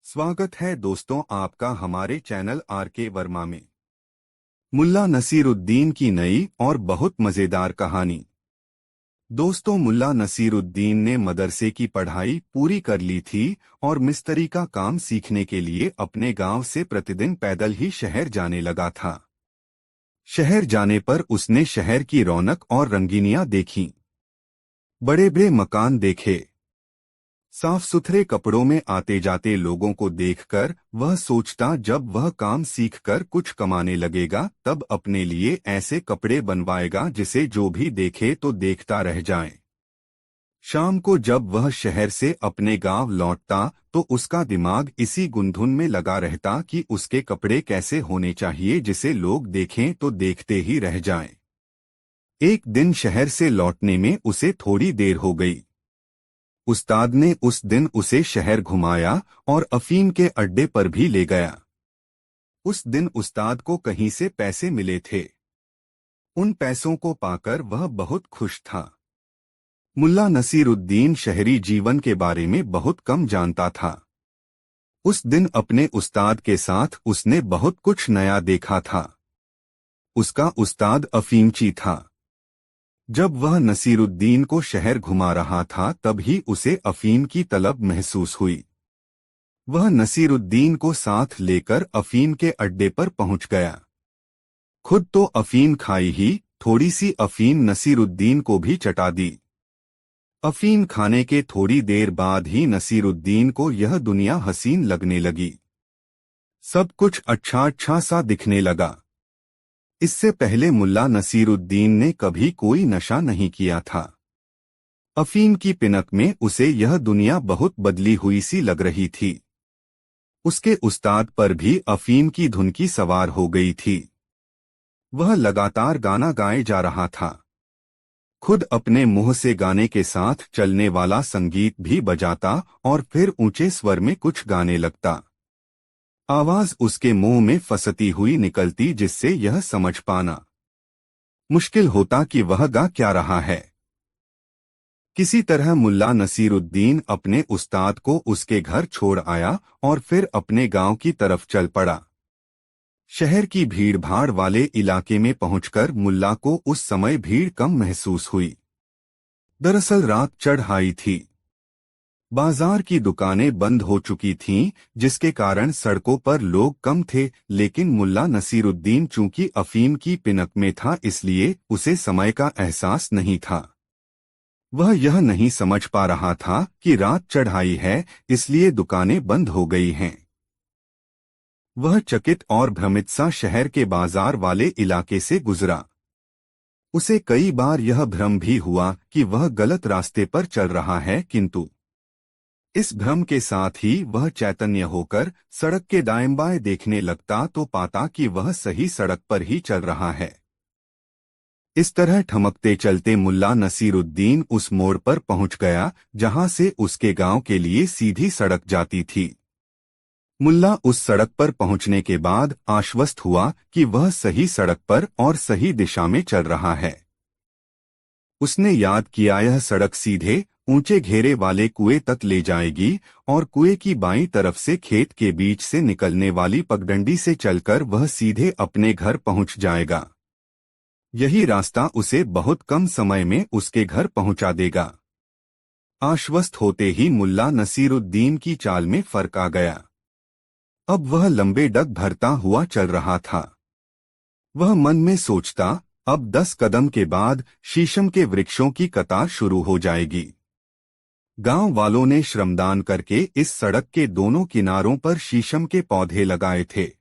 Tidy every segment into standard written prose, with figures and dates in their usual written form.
स्वागत है दोस्तों आपका हमारे चैनल आर.के. वर्मा में। मुल्ला नसीरुद्दीन की नई और बहुत मजेदार कहानी। दोस्तों, मुल्ला नसीरुद्दीन ने मदरसे की पढ़ाई पूरी कर ली थी और मिस्त्री का काम सीखने के लिए अपने गांव से प्रतिदिन पैदल ही शहर जाने लगा था। शहर जाने पर उसने शहर की रौनक और रंगीनियां देखीं। बड़े बड़े मकान देखे। साफ सुथरे कपड़ों में आते जाते लोगों को देखकर वह सोचता जब वह काम सीखकर कुछ कमाने लगेगा तब अपने लिए ऐसे कपड़े बनवाएगा जिसे जो भी देखे तो देखता रह जाए। शाम को जब वह शहर से अपने गांव लौटता तो उसका दिमाग इसी गुंधुन में लगा रहता कि उसके कपड़े कैसे होने चाहिए जिसे लोग देखें तो देखते ही रह जाएं। एक दिन शहर से लौटने में उसे थोड़ी देर हो गई। उस्ताद ने उस दिन उसे शहर घुमाया और अफीम के अड्डे पर भी ले गया। उस दिन उस्ताद को कहीं से पैसे मिले थे। उन पैसों को पाकर वह बहुत खुश था। मुल्ला नसीरुद्दीन शहरी जीवन के बारे में बहुत कम जानता था। उस दिन अपने उस्ताद के साथ उसने बहुत कुछ नया देखा था। उसका उस्ताद अफीमची था। जब वह नसीरुद्दीन को शहर घुमा रहा था तभी उसे अफीम की तलब महसूस हुई। वह नसीरुद्दीन को साथ लेकर अफीम के अड्डे पर पहुंच गया। खुद तो अफीम खाई ही, थोड़ी सी अफीम नसीरुद्दीन को भी चटा दी। अफीम खाने के थोड़ी देर बाद ही नसीरुद्दीन को यह दुनिया हसीन लगने लगी। सब कुछ अच्छा अच्छा सा दिखने लगा। इससे पहले मुल्ला नसीरुद्दीन ने कभी कोई नशा नहीं किया था। अफीम की पिनक में उसे यह दुनिया बहुत बदली हुई सी लग रही थी। उसके उस्ताद पर भी अफीम की धुन की सवार हो गई थी। वह लगातार गाना गाए जा रहा था। खुद अपने मुंह से गाने के साथ चलने वाला संगीत भी बजाता और फिर ऊंचे स्वर में कुछ गाने लगता। आवाज उसके मुंह में फंसती हुई निकलती जिससे यह समझ पाना मुश्किल होता कि वह गा क्या रहा है। किसी तरह मुल्ला नसीरुद्दीन अपने उस्ताद को उसके घर छोड़ आया और फिर अपने गांव की तरफ चल पड़ा। शहर की भीड़-भाड़ वाले इलाके में पहुंचकर मुल्ला को उस समय भीड़ कम महसूस हुई। दरअसल रात चढ़ आई थी। बाजार की दुकानें बंद हो चुकी थीं, जिसके कारण सड़कों पर लोग कम थे, लेकिन मुल्ला नसीरुद्दीन चूंकि अफीम की पिनक में था इसलिए उसे समय का एहसास नहीं था। वह यह नहीं समझ पा रहा था कि रात चढ़ आई है इसलिए दुकानें बंद हो गई हैं। वह चकित और भ्रमित सा शहर के बाजार वाले इलाके से गुजरा। उसे कई बार यह भ्रम भी हुआ कि वह गलत रास्ते पर चल रहा है, किंतु इस भ्रम के साथ ही वह चैतन्य होकर सड़क के दाएं बाएं देखने लगता तो पाता कि वह सही सड़क पर ही चल रहा है। इस तरह ठमकते चलते मुल्ला नसीरुद्दीन उस मोड़ पर पहुंच गया जहां से उसके गांव के लिए सीधी सड़क जाती थी। मुल्ला उस सड़क पर पहुंचने के बाद आश्वस्त हुआ कि वह सही सड़क पर और सही दिशा में चल रहा है। उसने याद किया यह सड़क सीधे ऊंचे घेरे वाले कुएं तक ले जाएगी और कुएं की बाईं तरफ से खेत के बीच से निकलने वाली पगडंडी से चलकर वह सीधे अपने घर पहुंच जाएगा। यही रास्ता उसे बहुत कम समय में उसके घर पहुंचा देगा। आश्वस्त होते ही मुल्ला नसीरुद्दीन की चाल में फर्क आ गया। अब वह लंबे डग भरता हुआ चल रहा था। वह मन में सोचता, अब 10 कदम के बाद शीशम के वृक्षों की कतार शुरू हो जाएगी। गांव वालों ने श्रमदान करके इस सड़क के दोनों किनारों पर शीशम के पौधे लगाए थे।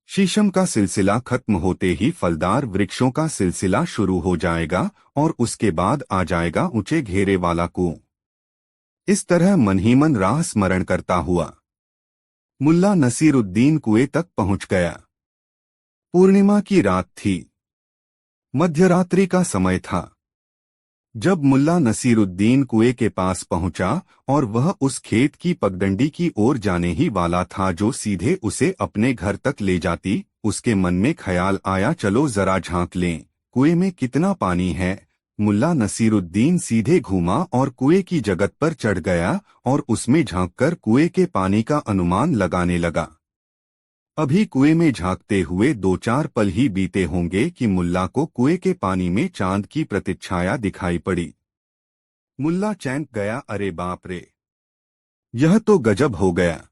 शीशम का सिलसिला खत्म होते ही फलदार वृक्षों का सिलसिला शुरू हो जाएगा और उसके बाद आ जाएगा ऊंचे घेरे वाला कुआं। इस तरह मन ही मन राह स्मरण करता हुआ मुल्ला नसीरुद्दीन कुएं तक पहुंच गया। पूर्णिमा की रात थी। मध्यरात्रि का समय था। जब मुल्ला नसीरुद्दीन कुएं के पास पहुंचा और वह उस खेत की पगडंडी की ओर जाने ही वाला था जो सीधे उसे अपने घर तक ले जाती, उसके मन में ख्याल आया, चलो जरा झांक लें, कुएं में कितना पानी है, मुल्ला नसीरुद्दीन सीधे घूमा और कुएं की जगत पर चढ़ गया और उसमें झांककर कुएं के पानी का अनुमान लगाने लगा। अभी कुएं में झांकते हुए 2-4 पल ही बीते होंगे कि मुल्ला को कुएं के पानी में चांद की प्रतिछाया दिखाई पड़ी। मुल्ला चौंक गया, अरे बाप रे, यह तो गजब हो गया।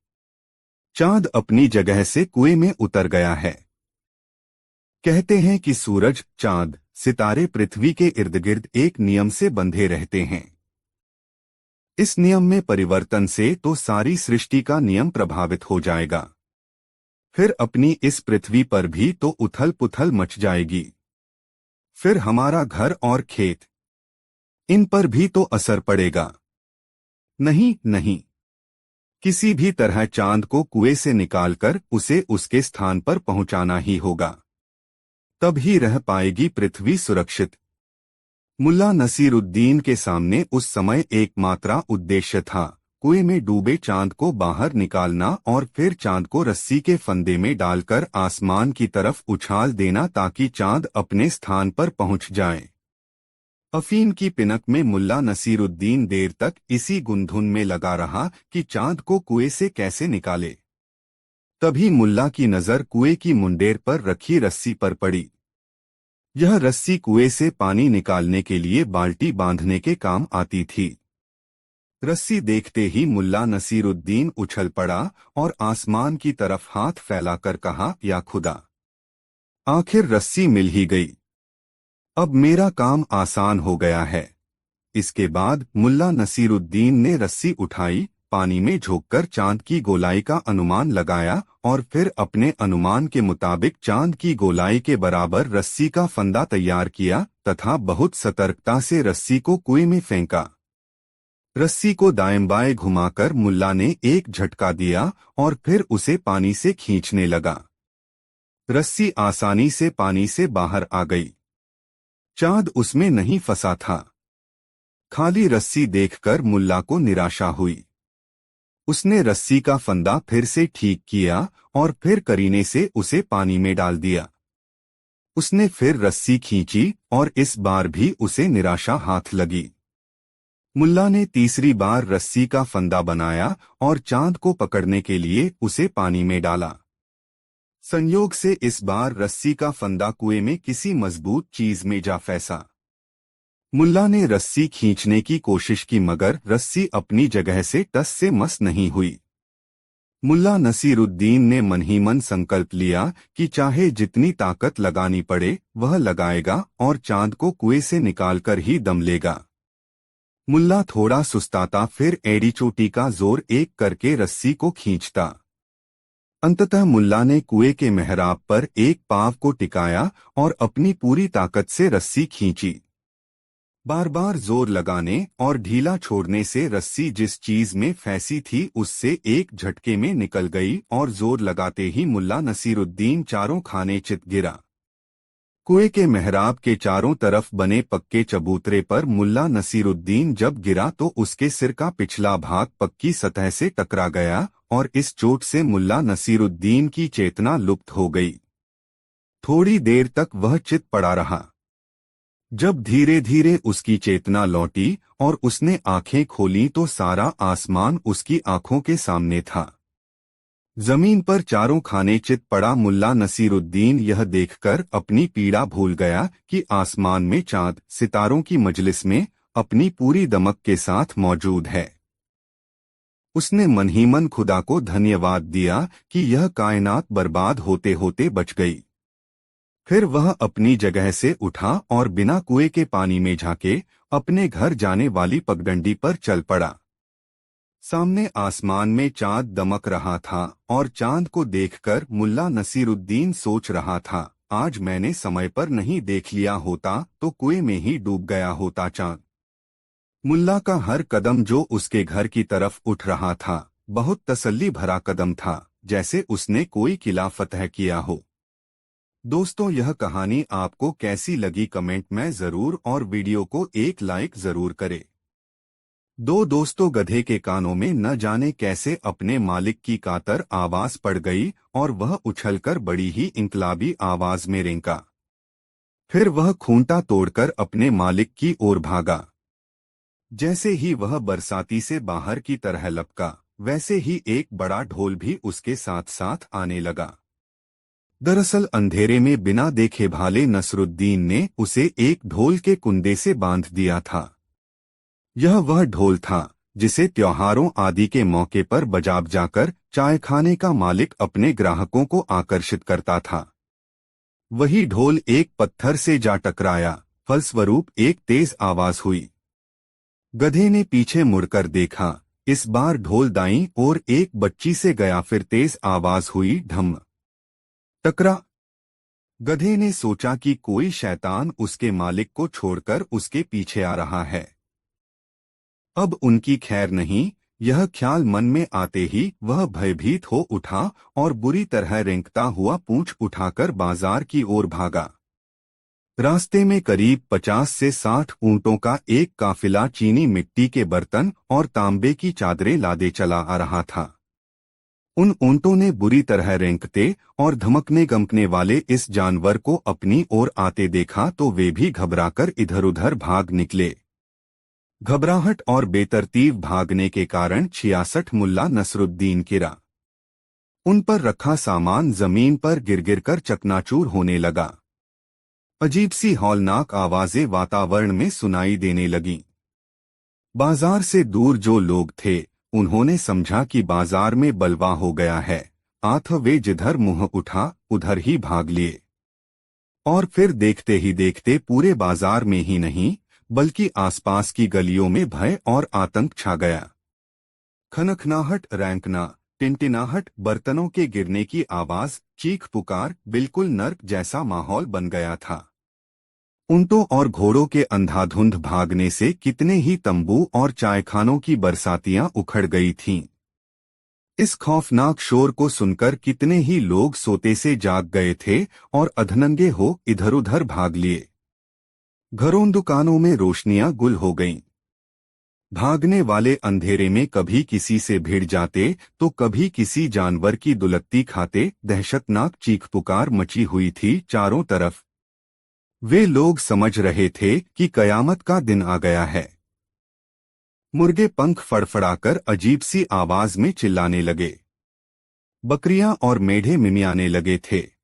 चांद अपनी जगह से कुएं में उतर गया है। कहते हैं कि सूरज, चांद, सितारे पृथ्वी के इर्द गिर्द एक नियम से बंधे रहते हैं। इस नियम में परिवर्तन से तो सारी सृष्टि का नियम प्रभावित हो जाएगा। फिर अपनी इस पृथ्वी पर भी तो उथल पुथल मच जाएगी। फिर हमारा घर और खेत, इन पर भी तो असर पड़ेगा। नहीं नहीं, किसी भी तरह चांद को कुएं से निकालकर उसे उसके स्थान पर पहुंचाना ही होगा, तब ही रह पाएगी पृथ्वी सुरक्षित। मुल्ला नसीरुद्दीन के सामने उस समय एकमात्र उद्देश्य था कुएं में डूबे चांद को बाहर निकालना और फिर चांद को रस्सी के फंदे में डालकर आसमान की तरफ उछाल देना ताकि चांद अपने स्थान पर पहुंच जाए। अफीम की पिनक में मुल्ला नसीरुद्दीन देर तक इसी गुंधुन में लगा रहा कि चांद को कुएं से कैसे निकाले। तभी मुल्ला की नजर कुएं की मुंडेर पर रखी रस्सी पर पड़ी। यह रस्सी कुएं से पानी निकालने के लिए बाल्टी बांधने के काम आती थी। रस्सी देखते ही मुल्ला नसीरुद्दीन उछल पड़ा और आसमान की तरफ हाथ फैलाकर कहा, या खुदा, आखिर रस्सी मिल ही गई। अब मेरा काम आसान हो गया है। इसके बाद मुल्ला नसीरुद्दीन ने रस्सी उठाई, पानी में झोंककर चांद की गोलाई का अनुमान लगाया और फिर अपने अनुमान के मुताबिक चांद की गोलाई के बराबर रस्सी का फंदा तैयार किया तथा बहुत सतर्कता से रस्सी को कुएं में फेंका। रस्सी को दाएं बाएं घुमाकर मुल्ला ने एक झटका दिया और फिर उसे पानी से खींचने लगा। रस्सी आसानी से पानी से बाहर आ गई। चांद उसमें नहीं फंसा था। खाली रस्सी देखकर मुल्ला को निराशा हुई। उसने रस्सी का फंदा फिर से ठीक किया और फिर करीने से उसे पानी में डाल दिया। उसने फिर रस्सी खींची और इस बार भी उसे निराशा हाथ लगी। मुल्ला ने तीसरी बार रस्सी का फंदा बनाया और चांद को पकड़ने के लिए उसे पानी में डाला। संयोग से इस बार रस्सी का फंदा कुएं में किसी मजबूत चीज में जा फंसा। मुल्ला ने रस्सी खींचने की कोशिश की मगर रस्सी अपनी जगह से टस से मस नहीं हुई। मुल्ला नसीरुद्दीन ने मन ही मन संकल्प लिया कि चाहे जितनी ताकत लगानी पड़े वह लगाएगा और चांद को कुएं से निकालकर ही दम लेगा। मुल्ला थोड़ा सुस्ताता फिर एड़ी चोटी का जोर एक करके रस्सी को खींचता। अंततः मुल्ला ने कुएं के मेहराब पर एक पांव को टिकाया और अपनी पूरी ताकत से रस्सी खींची। बार बार जोर लगाने और ढीला छोड़ने से रस्सी जिस चीज में फंसी थी उससे एक झटके में निकल गई और जोर लगाते ही मुल्ला नसीरुद्दीन चारों खाने चित गिरा। कुएं के मेहराब के चारों तरफ बने पक्के चबूतरे पर मुल्ला नसीरुद्दीन जब गिरा तो उसके सिर का पिछला भाग पक्की सतह से टकरा गया और इस चोट से मुल्ला नसीरुद्दीन की चेतना लुप्त हो गई। थोड़ी देर तक वह चित पड़ा रहा। जब धीरे धीरे उसकी चेतना लौटी और उसने आंखें खोलीं तो सारा आसमान उसकी आंखों के सामने था। जमीन पर चारों खाने चित पड़ा मुल्ला नसीरुद्दीन यह देखकर अपनी पीड़ा भूल गया कि आसमान में चांद सितारों की मजलिस में अपनी पूरी दमक के साथ मौजूद है। उसने मन ही मन खुदा को धन्यवाद दिया कि यह कायनात बर्बाद होते होते बच गई। फिर वह अपनी जगह से उठा और बिना कुएं के पानी में झांके अपने घर जाने वाली पगडंडी पर चल पड़ा। सामने आसमान में चांद दमक रहा था और चांद को देखकर मुल्ला नसीरुद्दीन सोच रहा था, आज मैंने समय पर नहीं देख लिया होता तो कुएं में ही डूब गया होता चांद। मुल्ला का हर कदम जो उसके घर की तरफ उठ रहा था बहुत तसल्ली भरा कदम था, जैसे उसने कोई किला फतह किया हो। दोस्तों, यह कहानी आपको कैसी लगी कमेंट में जरूर और वीडियो को एक लाइक जरूर करें। दो दोस्तों गधे के कानों में न जाने कैसे अपने मालिक की कातर आवाज पड़ गई और वह उछलकर बड़ी ही इंकलाबी आवाज में रेंका। फिर वह खूंटा तोड़कर अपने मालिक की ओर भागा। जैसे ही वह बरसाती से बाहर की तरह लपका, वैसे ही एक बड़ा ढोल भी उसके साथ साथ आने लगा। दरअसल अंधेरे में बिना देखे भाले नसरुद्दीन ने उसे एक ढोल के कुंडे से बांध दिया था। यह वह ढोल था जिसे त्योहारों आदि के मौके पर बजा जाकर चाय खाने का मालिक अपने ग्राहकों को आकर्षित करता था। वही ढोल एक पत्थर से जा टकराया, फलस्वरूप एक तेज आवाज हुई। गधे ने पीछे मुड़कर देखा। इस बार ढोल दाईं ओर एक बच्ची से गया। फिर तेज आवाज हुई, ढम। टकरा। गधे ने सोचा कि कोई शैतान उसके मालिक को छोड़कर उसके पीछे आ रहा है। अब उनकी खैर नहीं। यह ख्याल मन में आते ही वह भयभीत हो उठा और बुरी तरह रेंगता हुआ पूंछ उठाकर बाजार की ओर भागा। रास्ते में करीब 50 से 60 ऊंटों का एक काफिला चीनी मिट्टी के बर्तन और तांबे की चादरें लादे चला आ रहा था। उन ऊंटों ने बुरी तरह रेंकते और धमकने गमकने वाले इस जानवर को अपनी ओर आते देखा तो वे भी घबराकर इधर उधर भाग निकले। घबराहट और बेतरतीब भागने के कारण 66 मुल्ला नसरुद्दीन गिरा। उन पर रखा सामान जमीन पर गिर गिर कर चकनाचूर होने लगा। अजीब सी हौलनाक आवाजें वातावरण में सुनाई देने लगीं। बाजार से दूर जो लोग थे, उन्होंने समझा कि बाजार में बलवा हो गया है। आथ वे जिधर मुंह उठा उधर ही भाग लिए। और फिर देखते ही देखते पूरे बाजार में ही नहीं बल्कि आसपास की गलियों में भय और आतंक छा गया। खनखनाहट, रैंकना, टिनटिनाहट, बर्तनों के गिरने की आवाज, चीख पुकार, बिल्कुल नर्क जैसा माहौल बन गया था। ऊंटों और घोड़ों के अंधाधुंध भागने से कितने ही तंबू और चायखानों की बरसातियां उखड़ गई थीं। इस खौफनाक शोर को सुनकर कितने ही लोग सोते से जाग गए थे और अधनंगे हो इधर उधर भाग लिए। घरों दुकानों में रोशनियां गुल हो गईं। भागने वाले अंधेरे में कभी किसी से भिड़ जाते तो कभी किसी जानवर की दुलत्ती खाते। दहशतनाक चीख पुकार मची हुई थी चारों तरफ। वे लोग समझ रहे थे कि कयामत का दिन आ गया है। मुर्गे पंख फड़फड़ाकर अजीब सी आवाज में चिल्लाने लगे। बकरियां और मेढ़े मिमियाने लगे थे।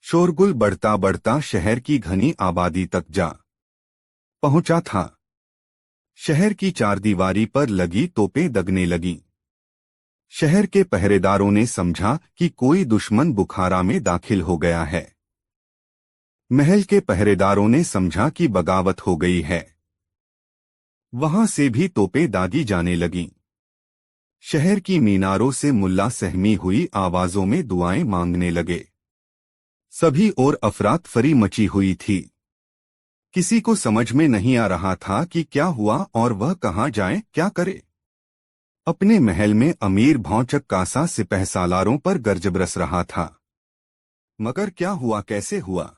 शोरगुल बढ़ता बढ़ता शहर की घनी आबादी तक जा पहुंचा था। शहर की चारदीवारी पर लगी तोपें दगने लगीं। शहर के पहरेदारों ने समझा कि कोई दुश्मन बुखारा में दाखिल हो गया है। महल के पहरेदारों ने समझा कि बगावत हो गई है। वहां से भी तोपें दागी जाने लगीं। शहर की मीनारों से मुल्ला सहमी हुई आवाजों में दुआएं मांगने लगे। सभी ओर अफरातफरी मची हुई थी। किसी को समझ में नहीं आ रहा था कि क्या हुआ और वह कहां जाए, क्या करे। अपने महल में अमीर भौचक कासा सिपह सालारों पर गर्ज बरस रहा था। मगर क्या हुआ, कैसे हुआ,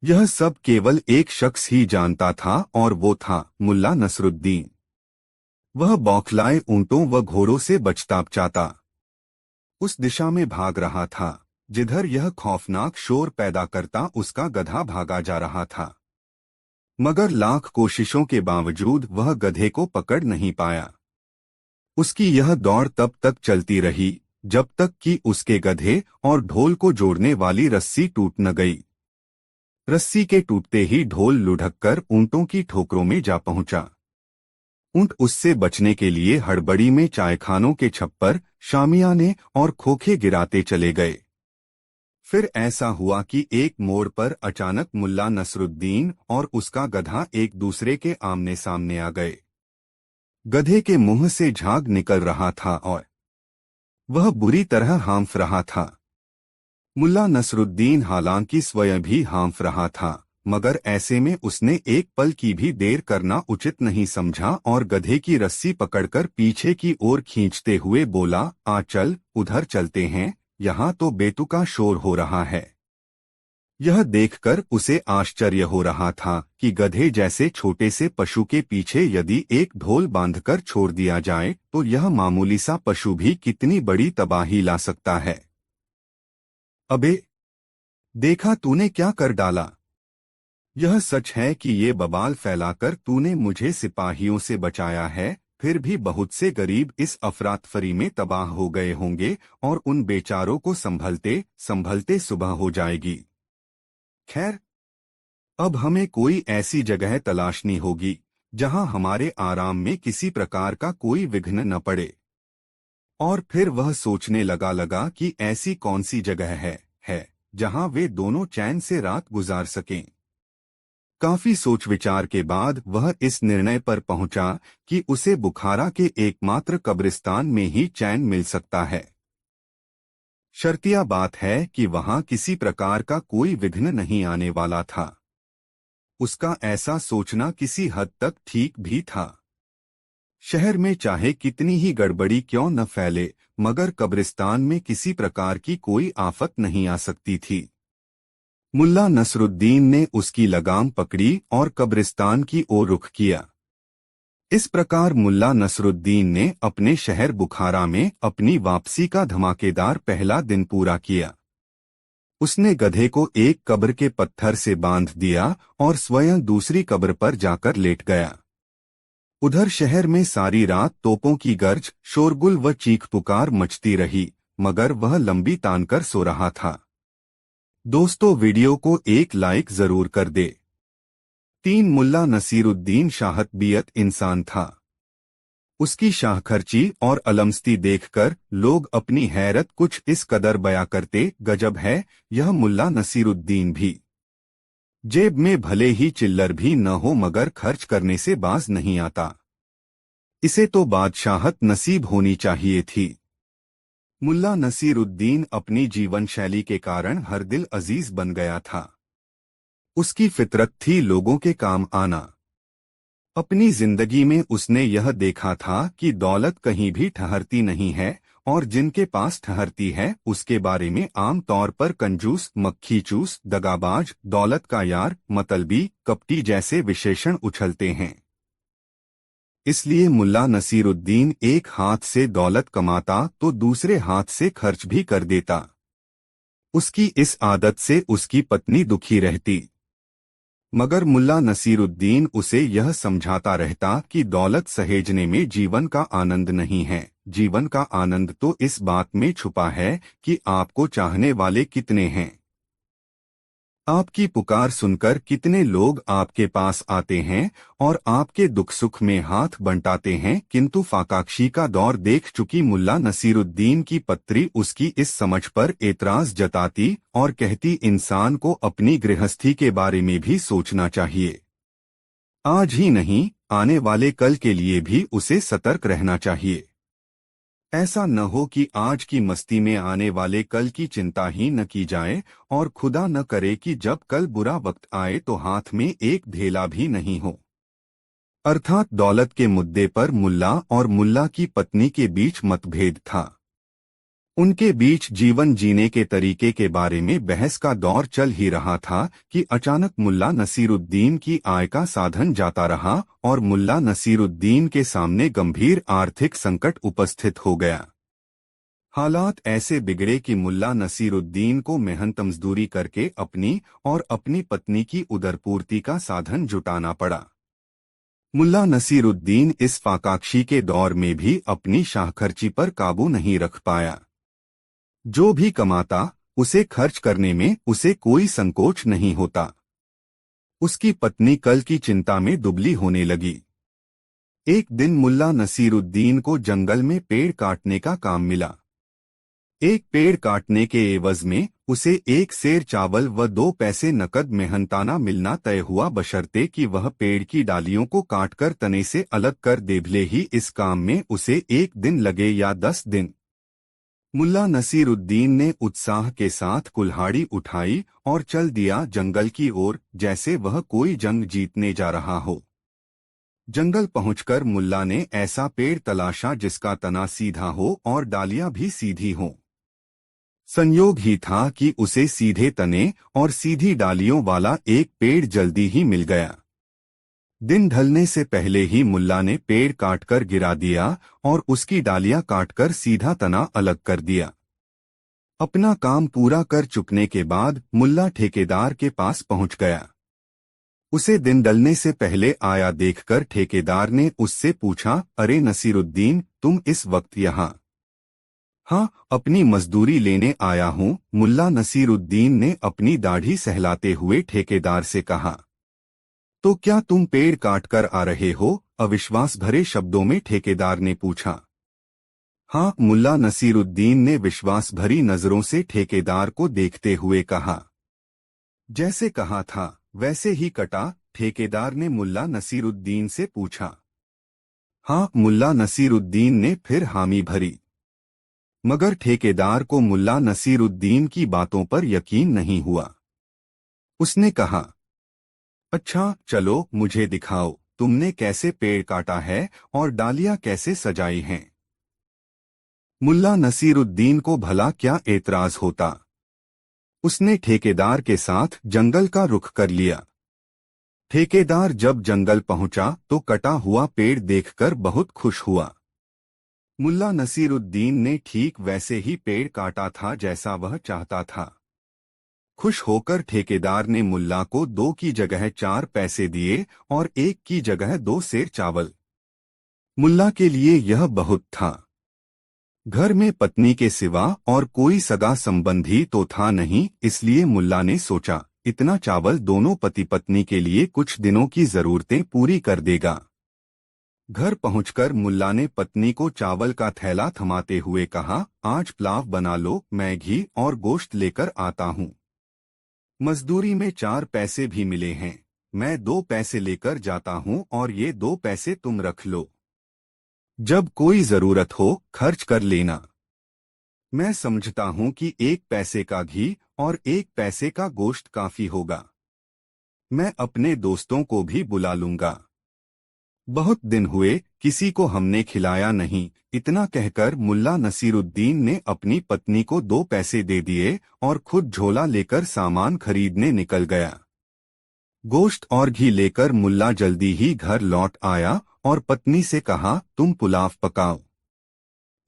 यह सब केवल एक शख्स ही जानता था और वो था मुल्ला नसरुद्दीन। वह बौखलाए ऊंटों व घोड़ों से बचता चाहता उस दिशा में भाग रहा था जिधर यह खौफनाक शोर पैदा करता उसका गधा भागा जा रहा था। मगर लाख कोशिशों के बावजूद वह गधे को पकड़ नहीं पाया। उसकी यह दौड़ तब तक चलती रही जब तक कि उसके गधे और ढोल को जोड़ने वाली रस्सी टूट न गई। रस्सी के टूटते ही ढोल लुढ़ककर ऊंटों की ठोकरों में जा पहुंचा। ऊंट उससे बचने के लिए हड़बड़ी में चायखानों के छप्पर, शामियाने और खोखे गिराते चले गए। फिर ऐसा हुआ कि एक मोड़ पर अचानक मुल्ला नसरुद्दीन और उसका गधा एक दूसरे के आमने सामने आ गए। गधे के मुंह से झाग निकल रहा था और वह बुरी तरह हाँफ रहा था। मुल्ला नसरुद्दीन हालांकि स्वयं भी हाँफ रहा था, मगर ऐसे में उसने एक पल की भी देर करना उचित नहीं समझा और गधे की रस्सी पकड़कर पीछे की ओर खींचते हुए बोला, आ चल, उधर चलते हैं, यहाँ तो बेतुका शोर हो रहा है। यह देखकर उसे आश्चर्य हो रहा था कि गधे जैसे छोटे से पशु के पीछे यदि एक ढोल बांधकर छोड़ दिया जाए तो यह मामूली सा पशु भी कितनी बड़ी तबाही ला सकता है। अबे, देखा तूने क्या कर डाला। यह सच है कि ये बवाल फैलाकर तूने मुझे सिपाहियों से बचाया है, फिर भी बहुत से गरीब इस अफरातफरी में तबाह हो गए होंगे और उन बेचारों को संभलते संभलते सुबह हो जाएगी। खैर, अब हमें कोई ऐसी जगह तलाशनी होगी जहां हमारे आराम में किसी प्रकार का कोई विघ्न न पड़े। और फिर वह सोचने लगा कि ऐसी कौन सी जगह है जहां वे दोनों चैन से रात गुजार सकें। काफी सोच विचार के बाद वह इस निर्णय पर पहुंचा कि उसे बुखारा के एकमात्र कब्रिस्तान में ही चैन मिल सकता है। शर्तिया बात है कि वहां किसी प्रकार का कोई विघ्न नहीं आने वाला था। उसका ऐसा सोचना किसी हद तक ठीक भी था। शहर में चाहे कितनी ही गड़बड़ी क्यों न फैले, मगर कब्रिस्तान में किसी प्रकार की कोई आफत नहीं आ सकती थी। मुल्ला नसरुद्दीन ने उसकी लगाम पकड़ी और कब्रिस्तान की ओर रुख किया। इस प्रकार मुल्ला नसरुद्दीन ने अपने शहर बुखारा में अपनी वापसी का धमाकेदार पहला दिन पूरा किया। उसने गधे को एक कब्र के पत्थर से बांध दिया और स्वयं दूसरी कब्र पर जाकर लेट गया। उधर शहर में सारी रात तोपों की गर्ज, शोरगुल व चीख पुकार मचती रही, मगर वह लंबी तानकर सो रहा था। दोस्तों, वीडियो को एक लाइक जरूर कर दे। 3 मुल्ला नसीरुद्दीन शाहतबियत इंसान था। उसकी शाहखर्ची और अलमस्ती देखकर लोग अपनी हैरत कुछ इस कदर बयां करते, गजब है, यह मुल्ला नसीरुद्दीन भी जेब में भले ही चिल्लर भी न हो मगर खर्च करने से बाज नहीं आता। इसे तो बादशाहत नसीब होनी चाहिए थी। मुल्ला नसीरुद्दीन अपनी जीवन शैली के कारण हर दिल अजीज बन गया था। उसकी फितरत थी लोगों के काम आना। अपनी जिंदगी में उसने यह देखा था कि दौलत कहीं भी ठहरती नहीं है, और जिनके पास ठहरती है उसके बारे में आम तौर पर कंजूस, मक्खीचूस, दगाबाज, दौलत का यार, मतलबी, कपटी जैसे विशेषण उछलते हैं। इसलिए मुल्ला नसीरुद्दीन एक हाथ से दौलत कमाता तो दूसरे हाथ से खर्च भी कर देता। उसकी इस आदत से उसकी पत्नी दुखी रहती, मगर मुल्ला नसीरुद्दीन उसे यह समझाता रहता कि दौलत सहेजने में जीवन का आनंद नहीं है, जीवन का आनंद तो इस बात में छुपा है कि आपको चाहने वाले कितने हैं। आपकी पुकार सुनकर कितने लोग आपके पास आते हैं और आपके दुख सुख में हाथ बंटाते हैं। किंतु फाकाक्षी का दौर देख चुकी मुल्ला नसीरुद्दीन की पत्री उसकी इस समझ पर एतराज जताती और कहती, इंसान को अपनी गृहस्थी के बारे में भी सोचना चाहिए। आज ही नहीं, आने वाले कल के लिए भी उसे सतर्क रहना चाहिए। ऐसा न हो कि आज की मस्ती में आने वाले कल की चिंता ही न की जाए, और खुदा न करे कि जब कल बुरा वक्त आए तो हाथ में एक ढेला भी नहीं हो। अर्थात दौलत के मुद्दे पर मुल्ला और मुल्ला की पत्नी के बीच मतभेद था। उनके बीच जीवन जीने के तरीके के बारे में बहस का दौर चल ही रहा था कि अचानक मुल्ला नसीरुद्दीन की आय का साधन जाता रहा और मुल्ला नसीरुद्दीन के सामने गंभीर आर्थिक संकट उपस्थित हो गया। हालात ऐसे बिगड़े कि मुल्ला नसीरुद्दीन को मेहनत मजदूरी करके अपनी और अपनी पत्नी की उदरपूर्ति का साधन जुटाना पड़ा। मुल्ला नसीरुद्दीन इस फाकाक्षी के दौर में भी अपनी शाहखर्ची पर काबू नहीं रख पाया। जो भी कमाता उसे खर्च करने में उसे कोई संकोच नहीं होता। उसकी पत्नी कल की चिंता में दुबली होने लगी। एक दिन मुल्ला नसीरुद्दीन को जंगल में पेड़ काटने का काम मिला। एक पेड़ काटने के एवज में उसे 1 सेर चावल व 2 पैसे नकद मेहनताना मिलना तय हुआ, बशर्ते कि वह पेड़ की डालियों को काटकर तने से अलग कर दे। भले ही इस काम में उसे 1 दिन लगे या 10 दिन। मुल्ला नसीरुद्दीन ने उत्साह के साथ कुल्हाड़ी उठाई और चल दिया जंगल की ओर, जैसे वह कोई जंग जीतने जा रहा हो। जंगल पहुंचकर मुल्ला ने ऐसा पेड़ तलाशा जिसका तना सीधा हो और डालियां भी सीधी हों। संयोग ही था कि उसे सीधे तने और सीधी डालियों वाला एक पेड़ जल्दी ही मिल गया। दिन ढलने से पहले ही मुल्ला ने पेड़ काटकर गिरा दिया और उसकी डालियां काटकर सीधा तना अलग कर दिया। अपना काम पूरा कर चुकने के बाद मुल्ला ठेकेदार के पास पहुंच गया। उसे दिन डलने से पहले आया देखकर ठेकेदार ने उससे पूछा, अरे नसीरुद्दीन, तुम इस वक्त यहाँ? हाँ, अपनी मजदूरी लेने आया हूँ, मुल्ला नसीरुद्दीन ने अपनी दाढ़ी सहलाते हुए ठेकेदार से कहा। तो क्या तुम पेड़ काट कर आ रहे हो? अविश्वास भरे शब्दों में ठेकेदार ने पूछा। हाँ, मुल्ला नसीरुद्दीन ने विश्वास भरी नजरों से ठेकेदार को देखते हुए कहा। जैसे कहा था वैसे ही कटा? ठेकेदार ने मुल्ला नसीरुद्दीन से पूछा। हाँ, मुल्ला नसीरुद्दीन ने फिर हामी भरी। मगर ठेकेदार को मुल्ला नसीरुद्दीन की बातों पर यकीन नहीं हुआ। उसने कहा, अच्छा चलो मुझे दिखाओ, तुमने कैसे पेड़ काटा है और डालियां कैसे सजाई हैं। मुल्ला नसीरुद्दीन को भला क्या एतराज होता। उसने ठेकेदार के साथ जंगल का रुख कर लिया। ठेकेदार जब जंगल पहुंचा तो कटा हुआ पेड़ देखकर बहुत खुश हुआ। मुल्ला नसीरुद्दीन ने ठीक वैसे ही पेड़ काटा था जैसा वह चाहता था। खुश होकर ठेकेदार ने मुल्ला को 2 की जगह 4 पैसे दिए और 1 की जगह 2 सेर चावल। मुल्ला के लिए यह बहुत था। घर में पत्नी के सिवा और कोई सगा संबंधी तो था नहीं, इसलिए मुल्ला ने सोचा इतना चावल दोनों पति पत्नी के लिए कुछ दिनों की जरूरतें पूरी कर देगा। घर पहुंचकर मुल्ला ने पत्नी को चावल का थैला थमाते हुए कहा, आज पुलाव बना लो, मैं घी और गोश्त लेकर आता हूँ। मजदूरी में 4 पैसे भी मिले हैं, मैं 2 पैसे लेकर जाता हूँ और ये 2 पैसे तुम रख लो। जब कोई जरूरत हो खर्च कर लेना। मैं समझता हूं कि 1 पैसे का घी और 1 पैसे का गोश्त काफी होगा। मैं अपने दोस्तों को भी बुला लूंगा। बहुत दिन हुए किसी को हमने खिलाया नहीं। इतना कहकर मुल्ला नसीरुद्दीन ने अपनी पत्नी को 2 पैसे दे दिए और खुद झोला लेकर सामान खरीदने निकल गया। गोश्त और घी लेकर मुल्ला जल्दी ही घर लौट आया और पत्नी से कहा, तुम पुलाव पकाओ,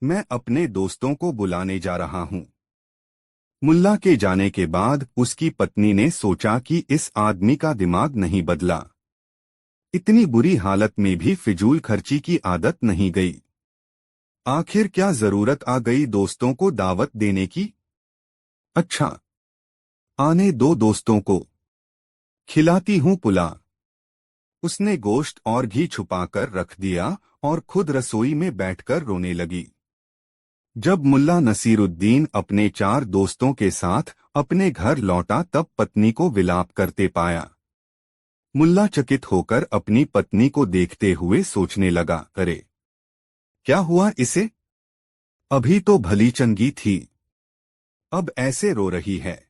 मैं अपने दोस्तों को बुलाने जा रहा हूँ। मुल्ला के जाने के बाद उसकी पत्नी ने सोचा कि इस आदमी का दिमाग नहीं बदला। इतनी बुरी हालत में भी फिजूल खर्ची की आदत नहीं गई। आखिर क्या जरूरत आ गई दोस्तों को दावत देने की? अच्छा, आने दो दोस्तों को, खिलाती हूँ पुलाव। उसने गोश्त और घी छुपाकर रख दिया और खुद रसोई में बैठकर रोने लगी। जब मुल्ला नसीरुद्दीन अपने 4 दोस्तों के साथ अपने घर लौटा तब पत्नी को विलाप करते पाया। मुल्ला चकित होकर अपनी पत्नी को देखते हुए सोचने लगा, अरे क्या हुआ इसे? अभी तो भली चंगी थी, अब ऐसे रो रही है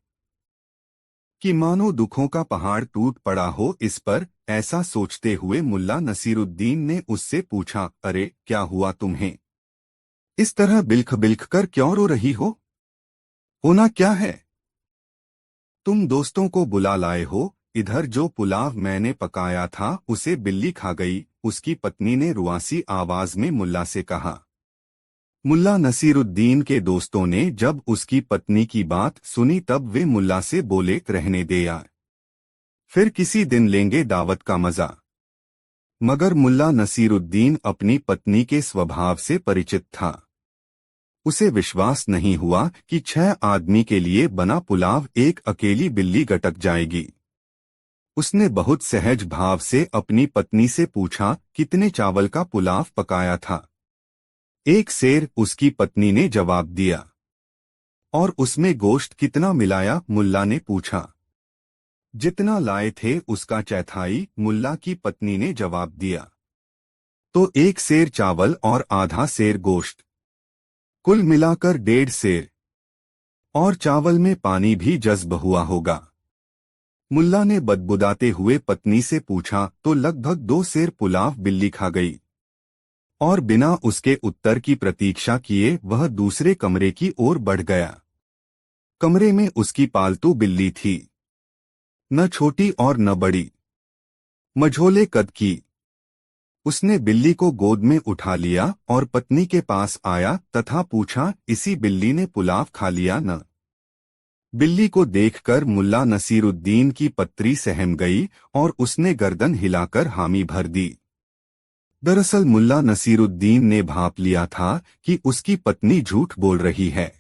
कि मानो दुखों का पहाड़ टूट पड़ा हो इस पर। ऐसा सोचते हुए मुल्ला नसीरुद्दीन ने उससे पूछा, अरे क्या हुआ तुम्हें? इस तरह बिल्ख बिल्ख कर क्यों रो रही हो? होना क्या है? तुम दोस्तों को बुला लाए हो, इधर जो पुलाव मैंने पकाया था उसे बिल्ली खा गई। उसकी पत्नी ने रुआसी आवाज में मुल्ला से कहा। मुल्ला नसीरुद्दीन के दोस्तों ने जब उसकी पत्नी की बात सुनी तब वे मुल्ला से बोले, रहने दे यार, फिर किसी दिन लेंगे दावत का मजा। मगर मुल्ला नसीरुद्दीन अपनी पत्नी के स्वभाव से परिचित था। उसे विश्वास नहीं हुआ कि 6 आदमी के लिए बना पुलाव एक अकेली बिल्ली गटक जाएगी। उसने बहुत सहज भाव से अपनी पत्नी से पूछा, कितने चावल का पुलाव पकाया था? 1 सेर, उसकी पत्नी ने जवाब दिया। और उसमें गोश्त कितना मिलाया? मुल्ला ने पूछा। जितना लाए थे उसका चौथाई, मुल्ला की पत्नी ने जवाब दिया। तो 1 सेर चावल और आधा सेर गोश्त, कुल मिलाकर 1.5 सेर। और चावल में पानी भी जज्ब हुआ होगा। मुल्ला ने बदबुदाते हुए पत्नी से पूछा, तो लगभग 2 सेर पुलाव बिल्ली खा गई। और बिना उसके उत्तर की प्रतीक्षा किए वह दूसरे कमरे की ओर बढ़ गया। कमरे में उसकी पालतू बिल्ली थी, न छोटी और न बड़ी, मझोले कद की। उसने बिल्ली को गोद में उठा लिया और पत्नी के पास आया तथा पूछा, इसी बिल्ली ने पुलाव खा लिया न? बिल्ली को देखकर मुल्ला नसीरुद्दीन की पत्री सहम गई और उसने गर्दन हिलाकर हामी भर दी। दरअसल मुल्ला नसीरुद्दीन ने भांप लिया था कि उसकी पत्नी झूठ बोल रही है,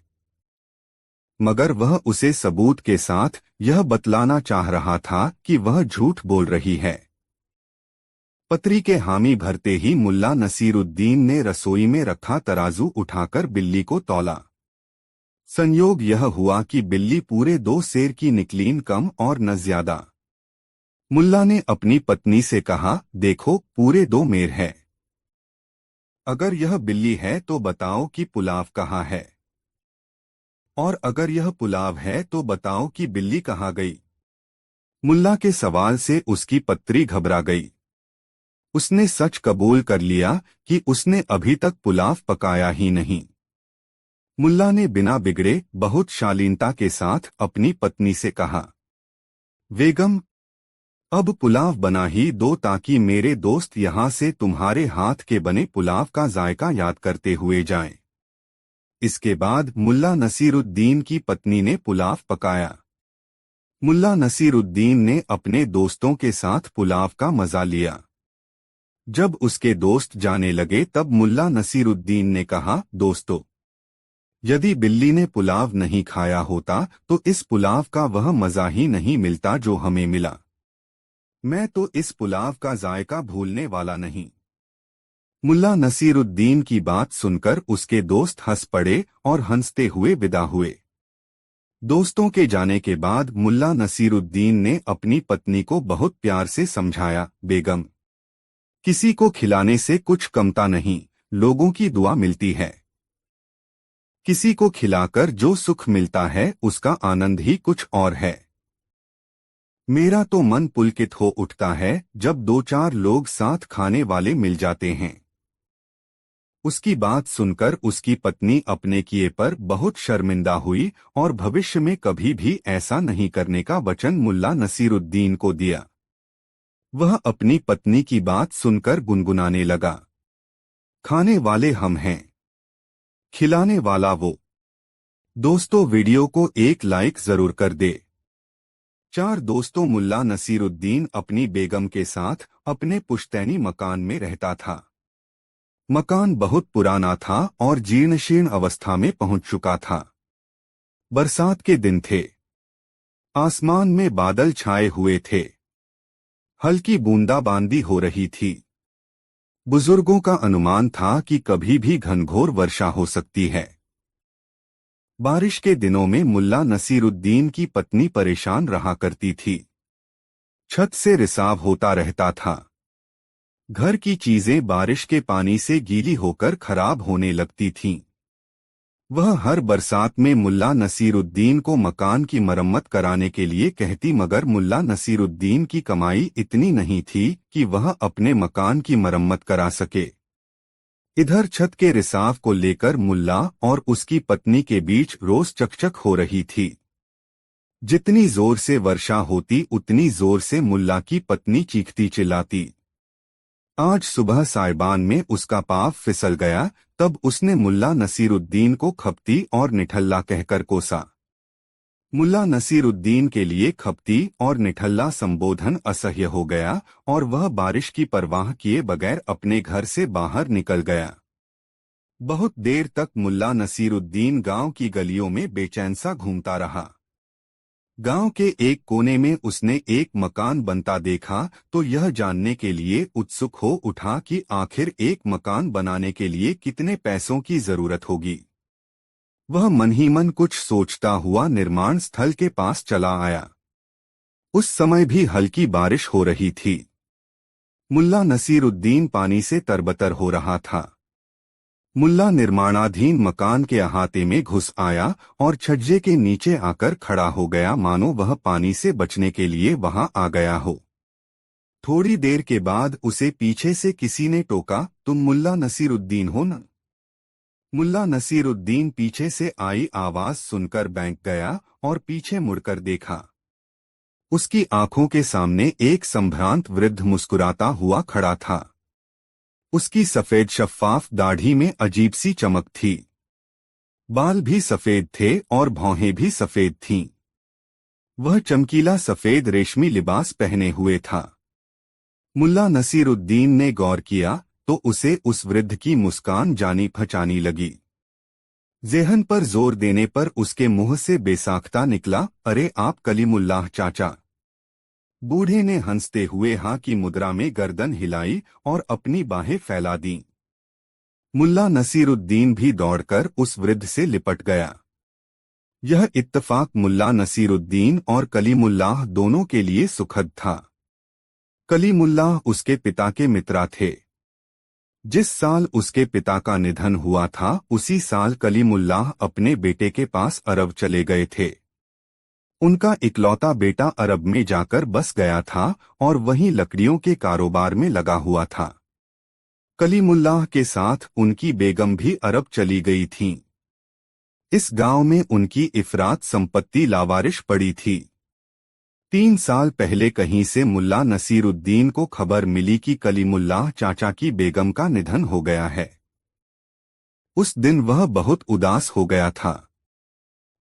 मगर वह उसे सबूत के साथ यह बतलाना चाह रहा था कि वह झूठ बोल रही है। पत्री के हामी भरते ही मुल्ला नसीरुद्दीन ने रसोई में रखा तराजू उठाकर बिल्ली को तौला। संयोग यह हुआ कि बिल्ली पूरे 2 सेर की निकली, न कम और न ज्यादा। मुल्ला ने अपनी पत्नी से कहा, देखो पूरे 2 मेर है। अगर यह बिल्ली है तो बताओ कि पुलाव कहाँ है, और अगर यह पुलाव है तो बताओ कि बिल्ली कहाँ गई। मुल्ला के सवाल से उसकी पत्री घबरा गई। उसने सच कबूल कर लिया कि उसने अभी तक पुलाव पकाया ही नहीं। मुल्ला ने बिना बिगड़े बहुत शालीनता के साथ अपनी पत्नी से कहा, बेगम, अब पुलाव बना ही दो ताकि मेरे दोस्त यहाँ से तुम्हारे हाथ के बने पुलाव का जायका याद करते हुए जाएं। इसके बाद मुल्ला नसीरुद्दीन की पत्नी ने पुलाव पकाया। मुल्ला नसीरुद्दीन ने अपने दोस्तों के साथ पुलाव का मजा लिया। जब उसके दोस्त जाने लगे तब मुल्ला नसीरुद्दीन ने कहा, दोस्तों, यदि बिल्ली ने पुलाव नहीं खाया होता तो इस पुलाव का वह मजा ही नहीं मिलता जो हमें मिला। मैं तो इस पुलाव का जायका भूलने वाला नहीं। मुल्ला नसीरुद्दीन की बात सुनकर उसके दोस्त हंस पड़े और हंसते हुए विदा हुए। दोस्तों के जाने के बाद मुल्ला नसीरुद्दीन ने अपनी पत्नी को बहुत प्यार से समझाया, बेगम, किसी को खिलाने से कुछ कमता नहीं, लोगों की दुआ मिलती है। किसी को खिलाकर जो सुख मिलता है उसका आनंद ही कुछ और है। मेरा तो मन पुलकित हो उठता है जब 2-4 लोग साथ खाने वाले मिल जाते हैं। उसकी बात सुनकर उसकी पत्नी अपने किए पर बहुत शर्मिंदा हुई और भविष्य में कभी भी ऐसा नहीं करने का वचन मुल्ला नसीरुद्दीन को दिया। वह अपनी पत्नी की बात सुनकर गुनगुनाने लगा, खाने वाले हम हैं, खिलाने वाला वो। दोस्तों, वीडियो को एक लाइक जरूर कर दे। 4 दोस्तों मुल्ला नसीरुद्दीन अपनी बेगम के साथ अपने पुश्तैनी मकान में रहता था। मकान बहुत पुराना था और जीर्ण अवस्था में पहुंच चुका था। बरसात के दिन थे। आसमान में बादल छाए हुए थे। हल्की बूंदाबांदी हो रही थी। बुजुर्गों का अनुमान था कि कभी भी घनघोर वर्षा हो सकती है। बारिश के दिनों में मुल्ला नसीरुद्दीन की पत्नी परेशान रहा करती थी। छत से रिसाव होता रहता था। घर की चीजें बारिश के पानी से गीली होकर खराब होने लगती थीं। वह हर बरसात में मुल्ला नसीरुद्दीन को मकान की मरम्मत कराने के लिए कहती, मगर मुल्ला नसीरुद्दीन की कमाई इतनी नहीं थी कि वह अपने मकान की मरम्मत करा सके। इधर छत के रिसाव को लेकर मुल्ला और उसकी पत्नी के बीच रोज चकचक हो रही थी। जितनी जोर से वर्षा होती उतनी जोर से मुल्ला की पत्नी चीखती चिल्लाती। आज सुबह साइबान में उसका पाँव फिसल गया, तब उसने मुल्ला नसीरुद्दीन को खपती और निठल्ला कहकर कोसा। मुल्ला नसीरुद्दीन के लिए खपती और निठल्ला संबोधन असह्य हो गया और वह बारिश की परवाह किए बगैर अपने घर से बाहर निकल गया। बहुत देर तक मुल्ला नसीरुद्दीन गांव की गलियों में बेचैन सा घूमता रहा। गांव के एक कोने में उसने एक मकान बनता देखा तो यह जानने के लिए उत्सुक हो उठा कि आखिर एक मकान बनाने के लिए कितने पैसों की जरूरत होगी। वह मन ही मन कुछ सोचता हुआ निर्माण स्थल के पास चला आया। उस समय भी हल्की बारिश हो रही थी। मुल्ला नसीरुद्दीन पानी से तरबतर हो रहा था। मुल्ला निर्माणाधीन मकान के अहाते में घुस आया और छज्जे के नीचे आकर खड़ा हो गया, मानो वह पानी से बचने के लिए वहां आ गया हो। थोड़ी देर के बाद उसे पीछे से किसी ने टोका, तुम मुल्ला नसीरुद्दीन हो न? मुल्ला नसीरुद्दीन पीछे से आई आवाज सुनकर बैंक गया और पीछे मुड़कर देखा। उसकी आंखों के सामने एक संभ्रांत वृद्ध मुस्कुराता हुआ खड़ा था। उसकी सफेद शफ्फाफ दाढ़ी में अजीब सी चमक थी। बाल भी सफेद थे और भौहें भी सफेद थीं। वह चमकीला सफेद रेशमी लिबास पहने हुए था। मुल्ला नसीरुद्दीन ने गौर किया तो उसे उस वृद्ध की मुस्कान जानी पहचानी लगी। ज़ेहन पर जोर देने पर उसके मुंह से बेसाख्ता निकला, अरे आप कलीमुल्लाह चाचा। बूढ़े ने हंसते हुए हाँ की मुद्रा में गर्दन हिलाई और अपनी बाहें फैला दी। मुल्ला नसीरुद्दीन भी दौड़कर उस वृद्ध से लिपट गया। यह इत्तफाक मुल्ला नसीरुद्दीन और कलीमुल्लाह दोनों के लिए सुखद था। कलीमुल्लाह उसके पिता के मित्र थे। जिस साल उसके पिता का निधन हुआ था उसी साल कलीमुल्लाह अपने बेटे के पास अरब चले गए थे। उनका इकलौता बेटा अरब में जाकर बस गया था और वहीं लकड़ियों के कारोबार में लगा हुआ था। कलीमुल्लाह के साथ उनकी बेगम भी अरब चली गई थीं। इस गांव में उनकी इफरात संपत्ति लावारिश पड़ी थी। 3 साल पहले कहीं से मुल्ला नसीरुद्दीन को खबर मिली कि कलीमुल्लाह चाचा की बेगम का निधन हो गया है। उस दिन वह बहुत उदास हो गया था।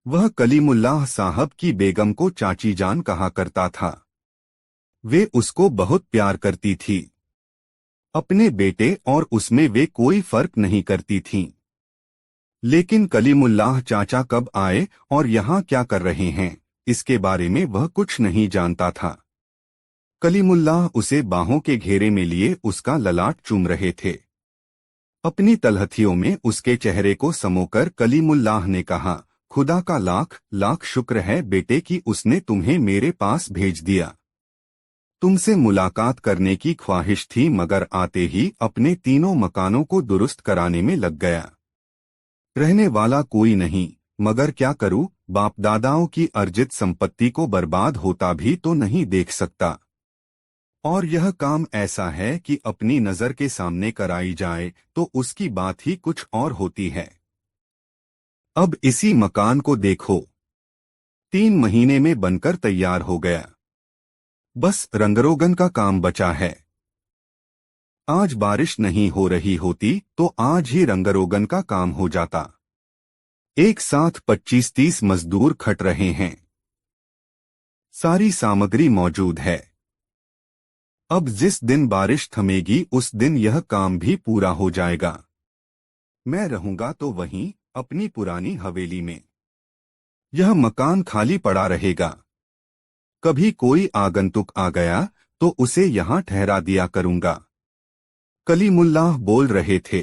वह कलीमुल्लाह साहब की बेगम को चाची जान कहा करता था। वे उसको बहुत प्यार करती थी। अपने बेटे और उसमें वे कोई फर्क नहीं करती थीं। लेकिन कलीमुल्लाह चाचा कब आए और यहाँ क्या कर रहे हैं, इसके बारे में वह कुछ नहीं जानता था। कलीमुल्लाह उसे बाहों के घेरे में लिए उसका ललाट चूम रहे थे। अपनी तलहथियों में उसके चेहरे को समोकर कलीमुल्लाह ने कहा, खुदा का लाख लाख शुक्र है बेटे कि उसने तुम्हें मेरे पास भेज दिया। तुमसे मुलाकात करने की ख्वाहिश थी मगर आते ही अपने तीनों मकानों को दुरुस्त कराने में लग गया। रहने वाला कोई नहीं, मगर क्या करूं, बाप दादाओं की अर्जित संपत्ति को बर्बाद होता भी तो नहीं देख सकता। और यह काम ऐसा है कि अपनी नजर के सामने कराई जाए तो उसकी बात ही कुछ और होती है। अब इसी मकान को देखो, 3 महीने में बनकर तैयार हो गया। बस रंगरोगन का काम बचा है। आज बारिश नहीं हो रही होती तो आज ही रंगरोगन का काम हो जाता। एक साथ 25-30 मजदूर खट रहे हैं। सारी सामग्री मौजूद है। अब जिस दिन बारिश थमेगी उस दिन यह काम भी पूरा हो जाएगा। मैं रहूंगा तो वहीं अपनी पुरानी हवेली में। यह मकान खाली पड़ा रहेगा। कभी कोई आगंतुक आ गया तो उसे यहाँ ठहरा दिया करूंगा। कलीमुल्लाह बोल रहे थे।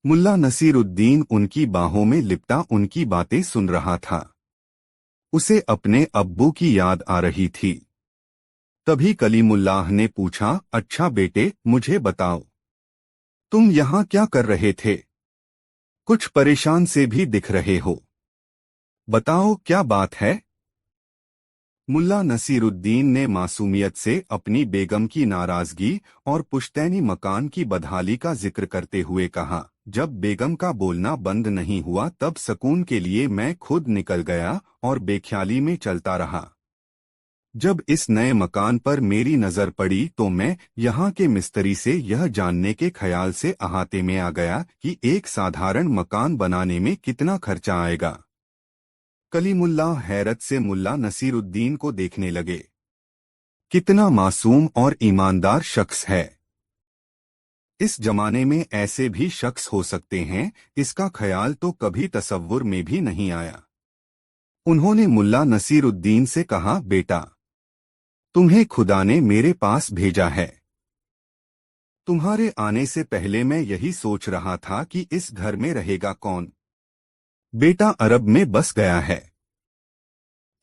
मुल्ला नसीरुद्दीन उनकी बाहों में लिपटा उनकी बातें सुन रहा था। उसे अपने अब्बू की याद आ रही थी। तभी कलीमुल्लाह ने पूछा, अच्छा बेटे मुझे बताओ, तुम यहाँ क्या कर रहे थे? कुछ परेशान से भी दिख रहे हो। बताओ क्या बात है? मुल्ला नसीरुद्दीन ने मासूमियत से अपनी बेगम की नाराजगी और पुश्तैनी मकान की बदहाली का जिक्र करते हुए कहा, जब बेगम का बोलना बंद नहीं हुआ तब सुकून के लिए मैं खुद निकल गया और बेख्याली में चलता रहा। जब इस नए मकान पर मेरी नजर पड़ी तो मैं यहाँ के मिस्त्री से यह जानने के ख्याल से अहाते में आ गया कि एक साधारण मकान बनाने में कितना खर्चा आएगा। कलीमुल्लाह हैरत से मुल्ला नसीरुद्दीन को देखने लगे। कितना मासूम और ईमानदार शख्स है। इस जमाने में ऐसे भी शख्स हो सकते हैं, इसका ख्याल तो कभी तसव्वुर में भी नहीं आया। उन्होंने मुल्ला नसीरुद्दीन से कहा, बेटा तुम्हें खुदा ने मेरे पास भेजा है। तुम्हारे आने से पहले मैं यही सोच रहा था कि इस घर में रहेगा कौन। बेटा अरब में बस गया है।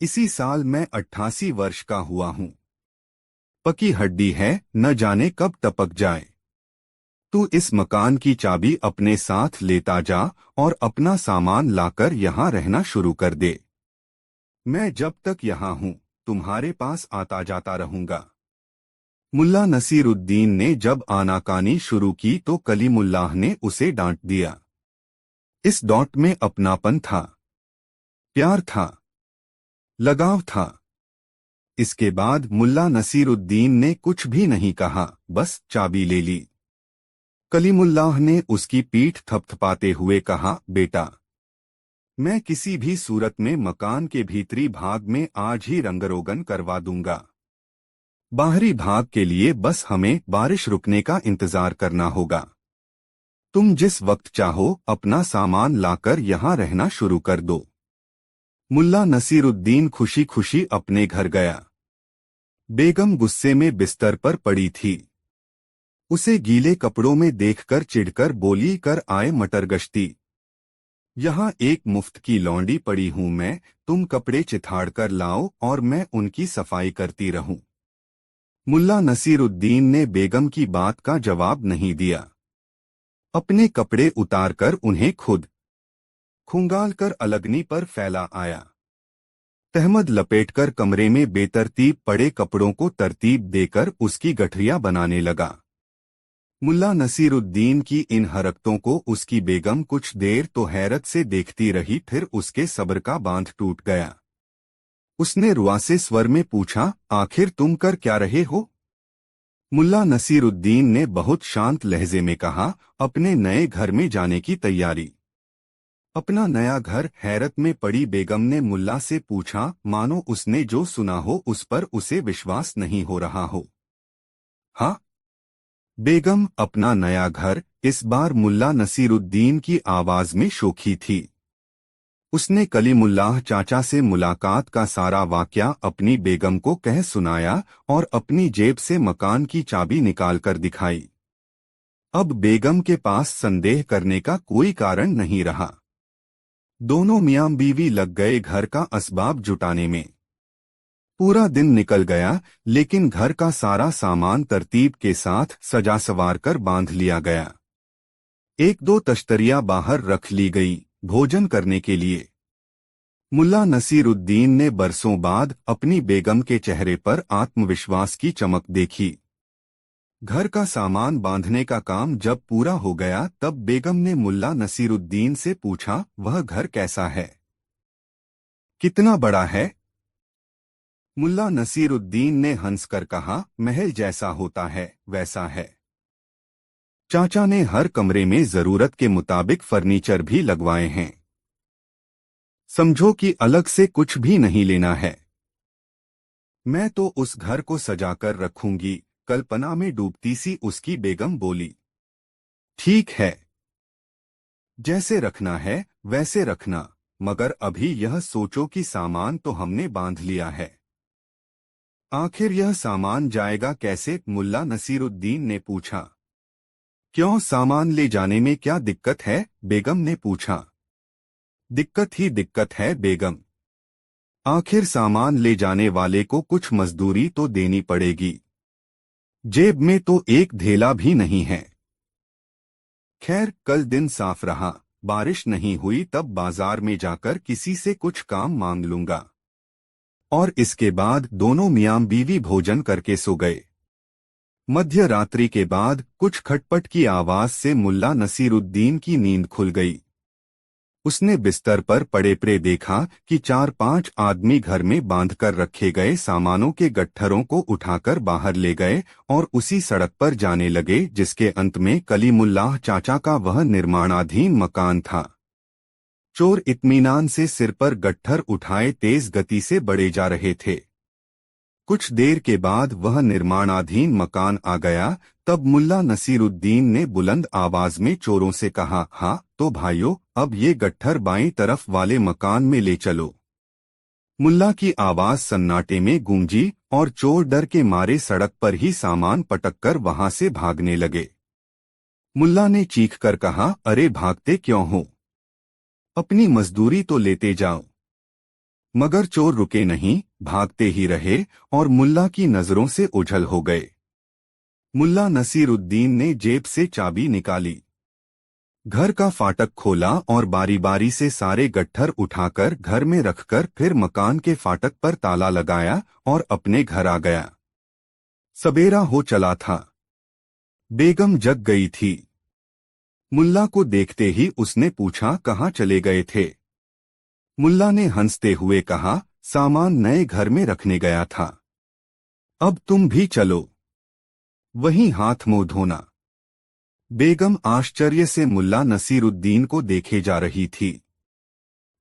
इसी साल मैं 88 वर्ष का हुआ हूं। पकी हड्डी है, न जाने कब टपक जाए। तू इस मकान की चाबी अपने साथ लेता जा और अपना सामान लाकर यहाँ रहना शुरू कर दे। मैं जब तक यहाँ हूँ तुम्हारे पास आता जाता रहूंगा। मुल्ला नसीरुद्दीन ने जब आनाकानी शुरू की तो कलीमुल्लाह ने उसे डांट दिया। इस डॉट में अपनापन था, प्यार था, लगाव था। इसके बाद मुल्ला नसीरुद्दीन ने कुछ भी नहीं कहा, बस चाबी ले ली। कलीमुल्लाह ने उसकी पीठ थपथपाते हुए कहा, बेटा मैं किसी भी सूरत में मकान के भीतरी भाग में आज ही रंगरोगन करवा दूंगा। बाहरी भाग के लिए बस हमें बारिश रुकने का इंतजार करना होगा। तुम जिस वक्त चाहो अपना सामान लाकर यहाँ रहना शुरू कर दो। मुल्ला नसीरुद्दीन खुशी खुशी अपने घर गया। बेगम गुस्से में बिस्तर पर पड़ी थी। उसे गीले कपड़ों में देखकर चिढ़कर बोली, कर आए मटर गश्ती। यहाँ एक मुफ्त की लौंडी पड़ी हूँ मैं, तुम कपड़े चिथाड़ कर लाओ और मैं उनकी सफाई करती रहूं। मुल्ला नसीरुद्दीन ने बेगम की बात का जवाब नहीं दिया। अपने कपड़े उतारकर उन्हें खुद खंगाल कर अलगनी पर फैला आया। तहमद लपेटकर कमरे में बेतरतीब पड़े कपड़ों को तरतीब देकर उसकी गठरियां बनाने लगा। मुल्ला नसीरुद्दीन की इन हरकतों को उसकी बेगम कुछ देर तो हैरत से देखती रही, फिर उसके सब्र का बांध टूट गया। उसने रुआसे स्वर में पूछा, आखिर तुम कर क्या रहे हो? मुल्ला नसीरुद्दीन ने बहुत शांत लहजे में कहा, अपने नए घर में जाने की तैयारी। अपना नया घर? हैरत में पड़ी बेगम ने मुल्ला से पूछा, मानो उसने जो सुना हो उस पर उसे विश्वास नहीं हो रहा हो। हाँ बेगम, अपना नया घर? इस बार मुल्ला नसीरुद्दीन की आवाज में शोखी थी। उसने कलीमुल्लाह चाचा से मुलाकात का सारा वाकया अपनी बेगम को कह सुनाया और अपनी जेब से मकान की चाबी निकालकर दिखाई। अब बेगम के पास संदेह करने का कोई कारण नहीं रहा। दोनों मियां बीवी लग गए घर का असबाब जुटाने में। पूरा दिन निकल गया, लेकिन घर का सारा सामान तरतीब के साथ सजा संवार कर बांध लिया गया। एक दो तश्तरियां बाहर रख ली गई भोजन करने के लिए। मुल्ला नसीरुद्दीन ने बरसों बाद अपनी बेगम के चेहरे पर आत्मविश्वास की चमक देखी। घर का सामान बांधने का काम जब पूरा हो गया तब बेगम ने मुल्ला नसीरुद्दीन से पूछा, वह घर कैसा है? कितना बड़ा है? मुल्ला नसीरुद्दीन ने हंसकर कहा, महल जैसा होता है वैसा है। चाचा ने हर कमरे में जरूरत के मुताबिक फर्नीचर भी लगवाए हैं। समझो कि अलग से कुछ भी नहीं लेना है। मैं तो उस घर को सजाकर रखूंगी, कल्पना में डूबती सी उसकी बेगम बोली। ठीक है, जैसे रखना है वैसे रखना, मगर अभी यह सोचो कि सामान तो हमने बांध लिया है। आखिर यह सामान जाएगा कैसे? मुल्ला नसीरुद्दीन ने पूछा। क्यों, सामान ले जाने में क्या दिक्कत है? बेगम ने पूछा। दिक्कत ही दिक्कत है बेगम। आखिर सामान ले जाने वाले को कुछ मजदूरी तो देनी पड़ेगी। जेब में तो एक धेला भी नहीं है। खैर, कल दिन साफ रहा, बारिश नहीं हुई तब बाजार में जाकर किसी से कुछ काम मांग लूंगा। और इसके बाद दोनों मियां बीवी भोजन करके सो गए। मध्य रात्रि के बाद कुछ खटपट की आवाज से मुल्ला नसीरुद्दीन की नींद खुल गई। उसने बिस्तर पर पड़े पड़े देखा कि 4-5 आदमी घर में बांधकर रखे गए सामानों के गट्ठरों को उठाकर बाहर ले गए और उसी सड़क पर जाने लगे जिसके अंत में कलीमुल्लाह चाचा का वह निर्माणाधीन मकान था। चोर इत्मीनान से सिर पर गट्ठर उठाए तेज गति से बढ़े जा रहे थे। कुछ देर के बाद वह निर्माणाधीन मकान आ गया। तब मुल्ला नसीरुद्दीन ने बुलंद आवाज में चोरों से कहा, हाँ तो भाइयों, अब ये गट्ठर बाईं तरफ वाले मकान में ले चलो। मुल्ला की आवाज सन्नाटे में गूंजी और चोर डर के मारे सड़क पर ही सामान पटककर वहां से भागने लगे। मुल्ला ने चीखकर कहा, अरे भागते क्यों हो? अपनी मजदूरी तो लेते जाओ। मगर चोर रुके नहीं, भागते ही रहे और मुल्ला की नजरों से ओझल हो गए। मुल्ला नसीरुद्दीन ने जेब से चाबी निकाली, घर का फाटक खोला और बारी बारी से सारे गट्ठर उठाकर घर में रखकर फिर मकान के फाटक पर ताला लगाया और अपने घर आ गया। सबेरा हो चला था। बेगम जग गई थी। मुल्ला को देखते ही उसने पूछा, कहाँ चले गए थे? मुल्ला ने हंसते हुए कहा, सामान नए घर में रखने गया था। अब तुम भी चलो, वहीं हाथ मुंह धोना। बेगम आश्चर्य से मुल्ला नसीरुद्दीन को देखे जा रही थी।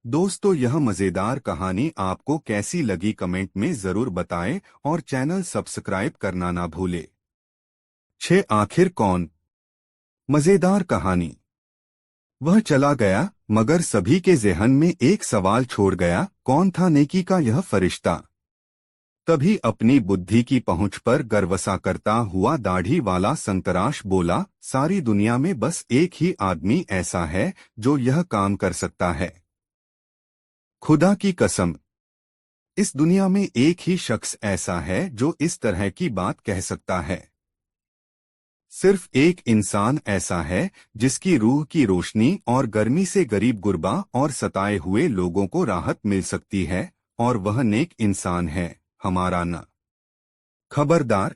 दोस्तों, यह मजेदार कहानी आपको कैसी लगी कमेंट में जरूर बताएं और चैनल सब्सक्राइब करना ना भूले। 6 आखिर कौन? मजेदार कहानी। वह चला गया मगर सभी के ज़हन में एक सवाल छोड़ गया, कौन था नेकी का यह फरिश्ता? तभी अपनी बुद्धि की पहुंच पर गर्वसा करता हुआ दाढ़ी वाला संतराश बोला, सारी दुनिया में बस एक ही आदमी ऐसा है जो यह काम कर सकता है। खुदा की कसम, इस दुनिया में एक ही शख्स ऐसा है जो इस तरह की बात कह सकता है। सिर्फ एक इंसान ऐसा है जिसकी रूह की रोशनी और गर्मी से गरीब गुरबा और सताए हुए लोगों को राहत मिल सकती है, और वह नेक इंसान है, हमारा न। खबरदार,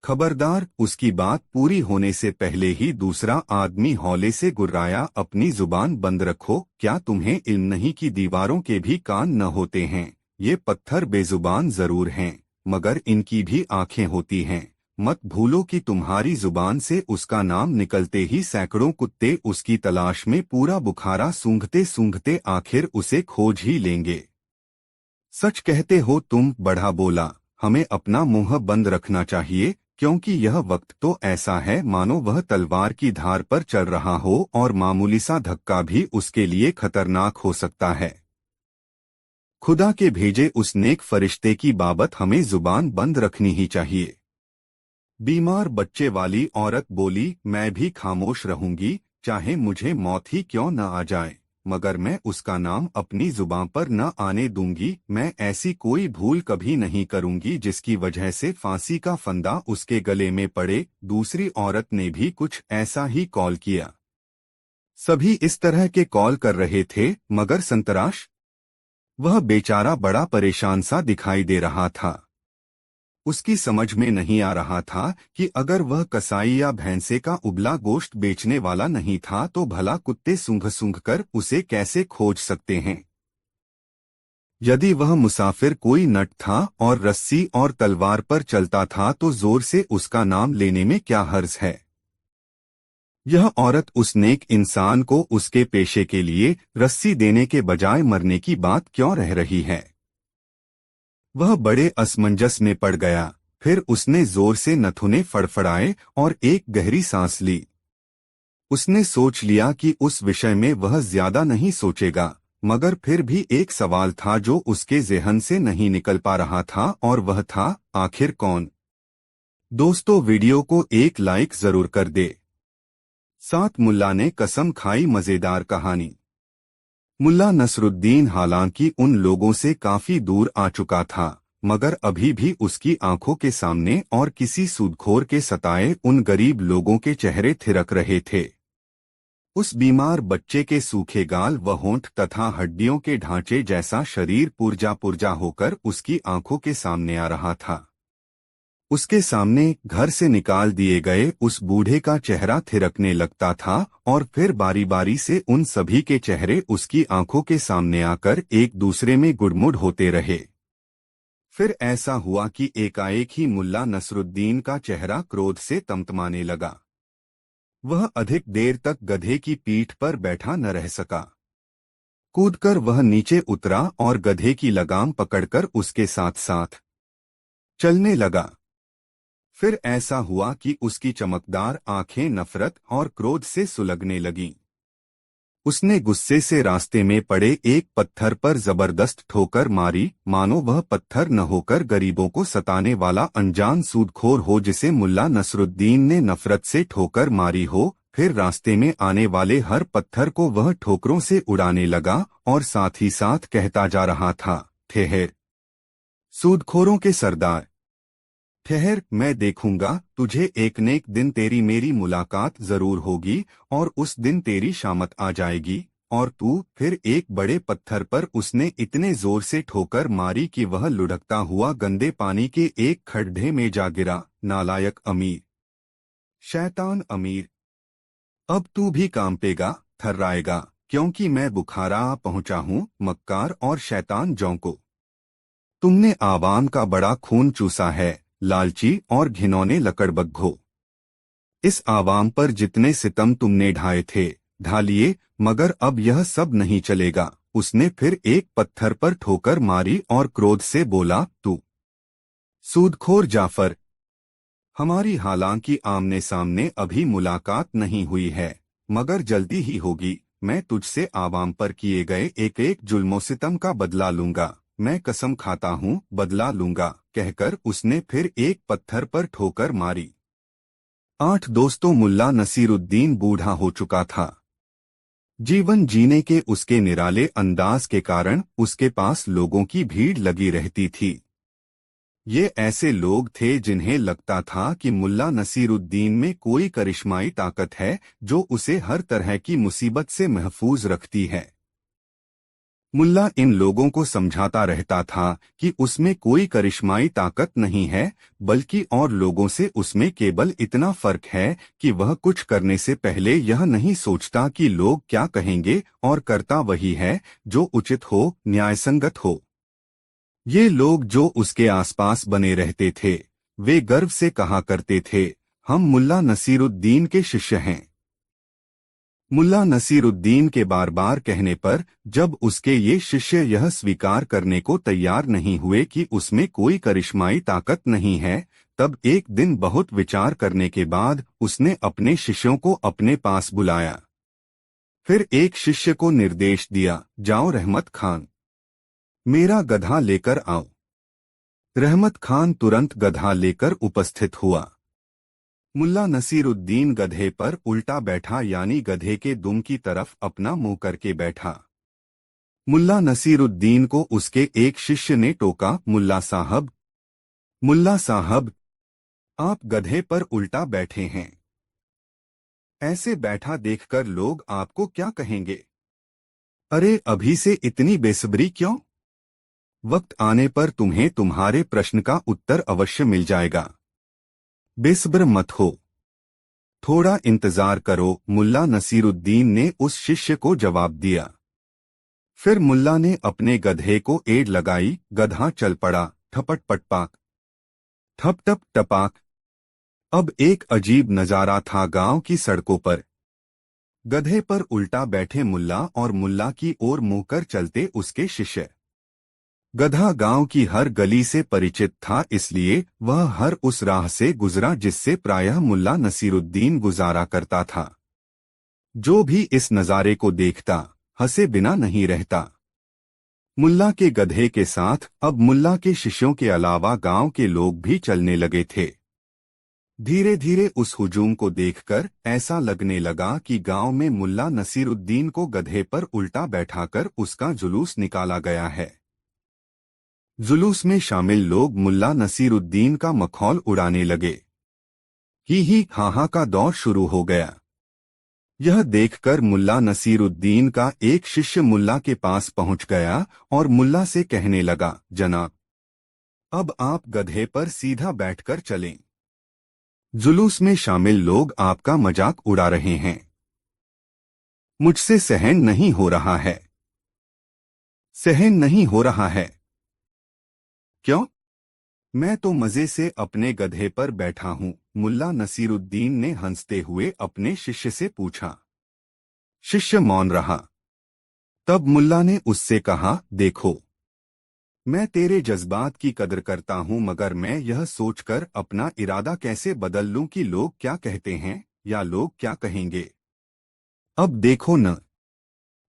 खबरदार! उसकी बात पूरी होने से पहले ही दूसरा आदमी हौले से गुर्राया, अपनी जुबान बंद रखो, क्या तुम्हें इल्म नहीं कि दीवारों के भी कान न होते हैं? ये पत्थर बेजुबान जरूर हैं, मगर इनकी भी आंखें होती हैं। मत भूलो कि तुम्हारी जुबान से उसका नाम निकलते ही सैकड़ों कुत्ते उसकी तलाश में पूरा बुखारा सूंघते सूंघते आखिर उसे खोज ही लेंगे। सच कहते हो तुम, बढ़ा बोला। हमें अपना मुंह बंद रखना चाहिए, क्योंकि यह वक्त तो ऐसा है मानो वह तलवार की धार पर चल रहा हो और मामूली सा धक्का भी उसके लिए खतरनाक हो सकता है। खुदा के भेजे उस नेक फरिश्ते की बाबत हमें जुबान बंद रखनी ही चाहिए। बीमार बच्चे वाली औरत बोली, मैं भी खामोश रहूंगी, चाहे मुझे मौत ही क्यों न आ जाए, मगर मैं उसका नाम अपनी जुबान पर न आने दूंगी। मैं ऐसी कोई भूल कभी नहीं करूंगी जिसकी वजह से फांसी का फंदा उसके गले में पड़े। दूसरी औरत ने भी कुछ ऐसा ही कॉल किया। सभी इस तरह के कॉल कर रहे थे, मगर संतराश, वह बेचारा बड़ा परेशान सा दिखाई दे रहा था। उसकी समझ में नहीं आ रहा था कि अगर वह कसाई या भैंसे का उबला गोश्त बेचने वाला नहीं था तो भला कुत्ते सूंघ सूंघ कर उसे कैसे खोज सकते हैं। यदि वह मुसाफिर कोई नट था और रस्सी और तलवार पर चलता था तो जोर से उसका नाम लेने में क्या हर्ज है। यह औरत उस नेक इंसान को उसके पेशे के लिए रस्सी देने के बजाय मरने की बात क्यों रह रही है। वह बड़े असमंजस में पड़ गया। फिर उसने जोर से नथुने फड़फड़ाए और एक गहरी सांस ली। उसने सोच लिया कि उस विषय में वह ज्यादा नहीं सोचेगा, मगर फिर भी एक सवाल था जो उसके ज़हन से नहीं निकल पा रहा था, और वह था, आखिर कौन? दोस्तों, वीडियो को एक लाइक जरूर कर दे। साथ मुल्ला ने कसम खाई मजेदार कहानी। मुल्ला नसरुद्दीन हालांकि उन लोगों से काफी दूर आ चुका था, मगर अभी भी उसकी आंखों के सामने और किसी सूदखोर के सताए उन गरीब लोगों के चेहरे थिरक रहे थे। उस बीमार बच्चे के सूखे गाल व होंठ तथा हड्डियों के ढांचे जैसा शरीर पुर्जा पुर्जा होकर उसकी आंखों के सामने आ रहा था। उसके सामने घर से निकाल दिए गए उस बूढ़े का चेहरा थिरकने लगता था, और फिर बारी बारी से उन सभी के चेहरे उसकी आंखों के सामने आकर एक दूसरे में गुड़मुड़ होते रहे। फिर ऐसा हुआ कि एकाएक ही मुल्ला नसरुद्दीन का चेहरा क्रोध से तमतमाने लगा। वह अधिक देर तक गधे की पीठ पर बैठा न रह सका। कूदकर वह नीचे उतरा और गधे की लगाम पकड़कर उसके साथ साथ चलने लगा। फिर ऐसा हुआ कि उसकी चमकदार आंखें नफरत और क्रोध से सुलगने लगीं। उसने गुस्से से रास्ते में पड़े एक पत्थर पर जबरदस्त ठोकर मारी, मानो वह पत्थर न होकर गरीबों को सताने वाला अनजान सूदखोर हो जिसे मुल्ला नसरुद्दीन ने नफरत से ठोकर मारी हो। फिर रास्ते में आने वाले हर पत्थर को वह ठोकरों से उड़ाने लगा और साथ ही साथ कहता जा रहा था, ठहर सूदखोरों के सरदार, ठहर, मैं देखूंगा तुझे। एक न एक दिन तेरी मेरी मुलाकात जरूर होगी, और उस दिन तेरी शामत आ जाएगी और तू। फिर एक बड़े पत्थर पर उसने इतने जोर से ठोकर मारी कि वह लुढ़कता हुआ गंदे पानी के एक खड्डे में जा गिरा। नालायक अमीर, शैतान अमीर, अब तू भी कांपेगा, थर्राएगा, क्योंकि मैं बुखारा आ पहुंचा हूं, मक्कार और शैतान जौं। तुमने आवाम का बड़ा खून चूसा है, लालची और घिनौने लकड़बग्घो। इस आवाम पर जितने सितम तुमने ढाए थे ढा लिए, मगर अब यह सब नहीं चलेगा। उसने फिर एक पत्थर पर ठोकर मारी और क्रोध से बोला, तू सूदखोर जाफर, हमारी हालांकि आमने सामने अभी मुलाकात नहीं हुई है, मगर जल्दी ही होगी। मैं तुझसे आवाम पर किए गए एक एक जुल्मो सितम का बदला लूंगा, मैं कसम खाता हूँ बदला लूंगा, कहकर उसने फिर एक पत्थर पर ठोकर मारी। 8 दोस्तों, मुल्ला नसीरुद्दीन बूढ़ा हो चुका था। जीवन जीने के उसके निराले अंदाज के कारण उसके पास लोगों की भीड़ लगी रहती थी। ये ऐसे लोग थे जिन्हें लगता था कि मुल्ला नसीरुद्दीन में कोई करिश्माई ताकत है जो उसे हर तरह की मुसीबत से महफूज रखती है। मुल्ला इन लोगों को समझाता रहता था कि उसमें कोई करिश्माई ताकत नहीं है, बल्कि और लोगों से उसमें केवल इतना फर्क है कि वह कुछ करने से पहले यह नहीं सोचता कि लोग क्या कहेंगे, और करता वही है जो उचित हो, न्यायसंगत हो। ये लोग जो उसके आसपास बने रहते थे, वे गर्व से कहा करते थे, हम मुल्ला नसीरुद्दीन के शिष्य हैं। मुल्ला नसीरुद्दीन के बार बार कहने पर जब उसके ये शिष्य यह स्वीकार करने को तैयार नहीं हुए कि उसमें कोई करिश्माई ताकत नहीं है, तब एक दिन बहुत विचार करने के बाद उसने अपने शिष्यों को अपने पास बुलाया। फिर एक शिष्य को निर्देश दिया, जाओ रहमत खान, मेरा गधा लेकर आओ। रहमत खान तुरंत गधा लेकर उपस्थित हुआ। मुल्ला नसीरुद्दीन गधे पर उल्टा बैठा, यानी गधे के दुम की तरफ अपना मुंह करके बैठा। मुल्ला नसीरुद्दीन को उसके एक शिष्य ने टोका, मुल्ला साहब, आप गधे पर उल्टा बैठे हैं। ऐसे बैठा देखकर लोग आपको क्या कहेंगे? अरे अभी से इतनी बेसब्री क्यों? वक्त आने पर तुम्हें तुम्हारे प्रश्न का उत्तर अवश्य मिल जाएगा। बेसब्र मत हो, थोड़ा इंतजार करो, मुल्ला नसीरुद्दीन ने उस शिष्य को जवाब दिया। फिर मुल्ला ने अपने गधे को एड़ लगाई, गधा चल पड़ा, ठपट पटपाक, ठप टप टपाक। अब एक अजीब नजारा था गांव की सड़कों पर। गधे पर उल्टा बैठे मुल्ला और मुल्ला की ओर मुंह कर चलते उसके शिष्य। गधा गांव की हर गली से परिचित था, इसलिए वह हर उस राह से गुजरा जिससे प्रायः मुल्ला नसीरुद्दीन गुजारा करता था। जो भी इस नज़ारे को देखता, हंसे बिना नहीं रहता। मुल्ला के गधे के साथ अब मुल्ला के शिष्यों के अलावा गांव के लोग भी चलने लगे थे। धीरे धीरे उस हुजूम को देखकर ऐसा लगने लगा कि गांव में मुल्ला नसीरुद्दीन को गधे पर उल्टा बैठाकर उसका जुलूस निकाला गया है। जुलूस में शामिल लोग मुल्ला नसीरुद्दीन का मखौल उड़ाने लगे। ही हा का दौर शुरू हो गया। यह देखकर मुल्ला नसीरुद्दीन का एक शिष्य मुल्ला के पास पहुंच गया और मुल्ला से कहने लगा, जनाब, अब आप गधे पर सीधा बैठकर चलें। जुलूस में शामिल लोग आपका मजाक उड़ा रहे हैं। मुझसे सहन नहीं हो रहा है। सहन नहीं हो रहा है? क्यों? मैं तो मजे से अपने गधे पर बैठा हूं, मुल्ला नसीरुद्दीन ने हंसते हुए अपने शिष्य से पूछा। शिष्य मौन रहा। तब मुल्ला ने उससे कहा, देखो, मैं तेरे जज्बात की कदर करता हूं, मगर मैं यह सोचकर अपना इरादा कैसे बदल लूं कि लोग क्या कहते हैं या लोग क्या कहेंगे। अब देखो न,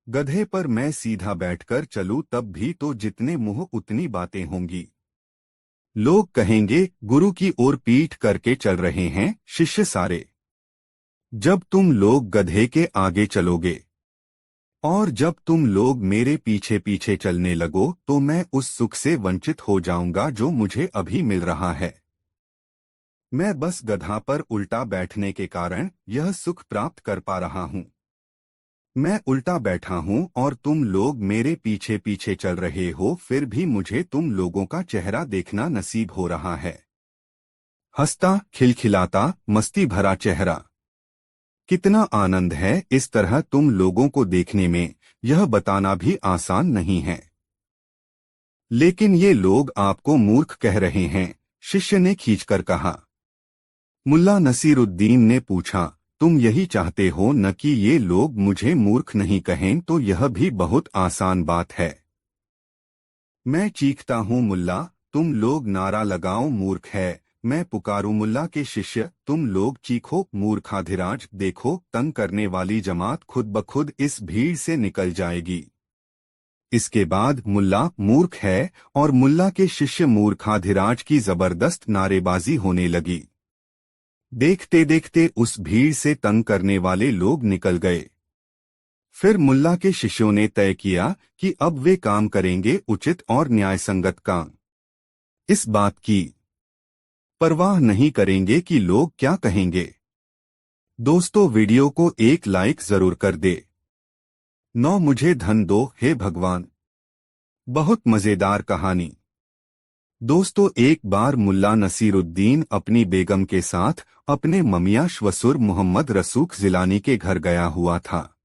गधे पर मैं सीधा बैठकर चलूं तब भी तो जितने मुंह उतनी बातें होंगी। लोग कहेंगे, गुरु की ओर पीठ करके चल रहे हैं शिष्य सारे। जब तुम लोग गधे के आगे चलोगे और जब तुम लोग मेरे पीछे पीछे चलने लगो तो मैं उस सुख से वंचित हो जाऊंगा जो मुझे अभी मिल रहा है। मैं बस गधा पर उल्टा बैठने के कारण यह सुख प्राप्त कर पा रहा हूं। मैं उल्टा बैठा हूं और तुम लोग मेरे पीछे पीछे चल रहे हो, फिर भी मुझे तुम लोगों का चेहरा देखना नसीब हो रहा है। हंसता, खिलखिलाता, मस्ती भरा चेहरा। कितना आनंद है इस तरह तुम लोगों को देखने में, यह बताना भी आसान नहीं है। लेकिन ये लोग आपको मूर्ख कह रहे हैं, शिष्य ने खींचकर कहा। मुल्ला नसीरुद्दीन ने पूछा, तुम यही चाहते हो न कि ये लोग मुझे मूर्ख नहीं कहें, तो यह भी बहुत आसान बात है। मैं चीखता हूँ मुल्ला, तुम लोग नारा लगाओ मूर्ख है। मैं पुकारूं मुल्ला के शिष्य, तुम लोग चीखो मूर्खाधिराज। देखो, तंग करने वाली जमात खुद ब खुद इस भीड़ से निकल जाएगी। इसके बाद मुल्ला मूर्ख है और मुल्ला के शिष्य मूर्खाधिराज की जबरदस्त नारेबाजी होने लगी। देखते देखते उस भीड़ से तंग करने वाले लोग निकल गए। फिर मुल्ला के शिष्यों ने तय किया कि अब वे काम करेंगे उचित और न्यायसंगत काम। इस बात की परवाह नहीं करेंगे कि लोग क्या कहेंगे। दोस्तों, वीडियो को एक लाइक जरूर कर दे। 9 मुझे धन दो हे भगवान। बहुत मजेदार कहानी। दोस्तों, एक बार मुल्ला नसीरुद्दीन अपनी बेगम के साथ अपने ममिया श्वसुर मोहम्मद रसूख जिलानी के घर गया हुआ था।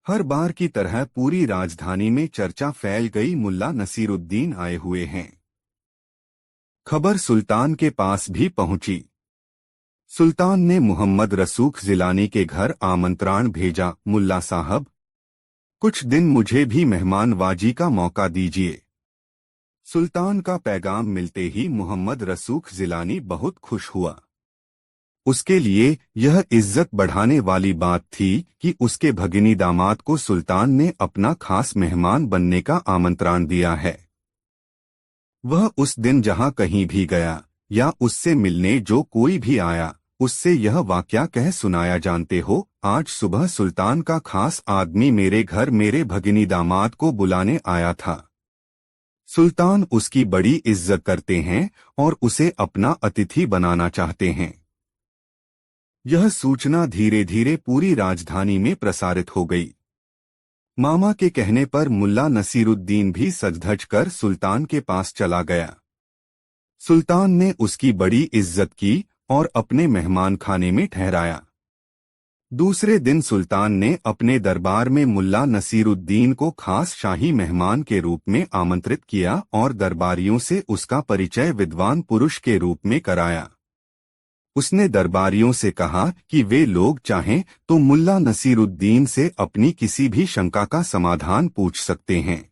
हर बार की तरह पूरी राजधानी में चर्चा फैल गई, मुल्ला नसीरुद्दीन आए हुए हैं। खबर सुल्तान के पास भी पहुंची। सुल्तान ने मोहम्मद रसूख जिलानी के घर आमंत्रण भेजा, मुल्ला साहब, कुछ दिन मुझे भी मेहमानवाजी का मौका दीजिए। सुल्तान का पैगाम मिलते ही मोहम्मद रसूख जिलानी बहुत खुश हुआ। उसके लिए यह इज्जत बढ़ाने वाली बात थी कि उसके भगिनी दामाद को सुल्तान ने अपना खास मेहमान बनने का आमंत्रण दिया है। वह उस दिन जहां कहीं भी गया या उससे मिलने जो कोई भी आया, उससे यह वाकया कह सुनाया, जानते हो, आज सुबह सुल्तान का खास आदमी मेरे घर मेरे भगिनी दामाद को बुलाने आया था। सुल्तान उसकी बड़ी इज्जत करते हैं और उसे अपना अतिथि बनाना चाहते हैं। यह सूचना धीरे धीरे पूरी राजधानी में प्रसारित हो गई। मामा के कहने पर मुल्ला नसीरुद्दीन भी सज-धज कर सुल्तान के पास चला गया। सुल्तान ने उसकी बड़ी इज्जत की और अपने मेहमान खाने में ठहराया। दूसरे दिन सुल्तान ने अपने दरबार में मुल्ला नसीरुद्दीन को खास शाही मेहमान के रूप में आमंत्रित किया और दरबारियों से उसका परिचय विद्वान पुरुष के रूप में कराया। उसने दरबारियों से कहा कि वे लोग चाहें तो मुल्ला नसीरुद्दीन से अपनी किसी भी शंका का समाधान पूछ सकते हैं।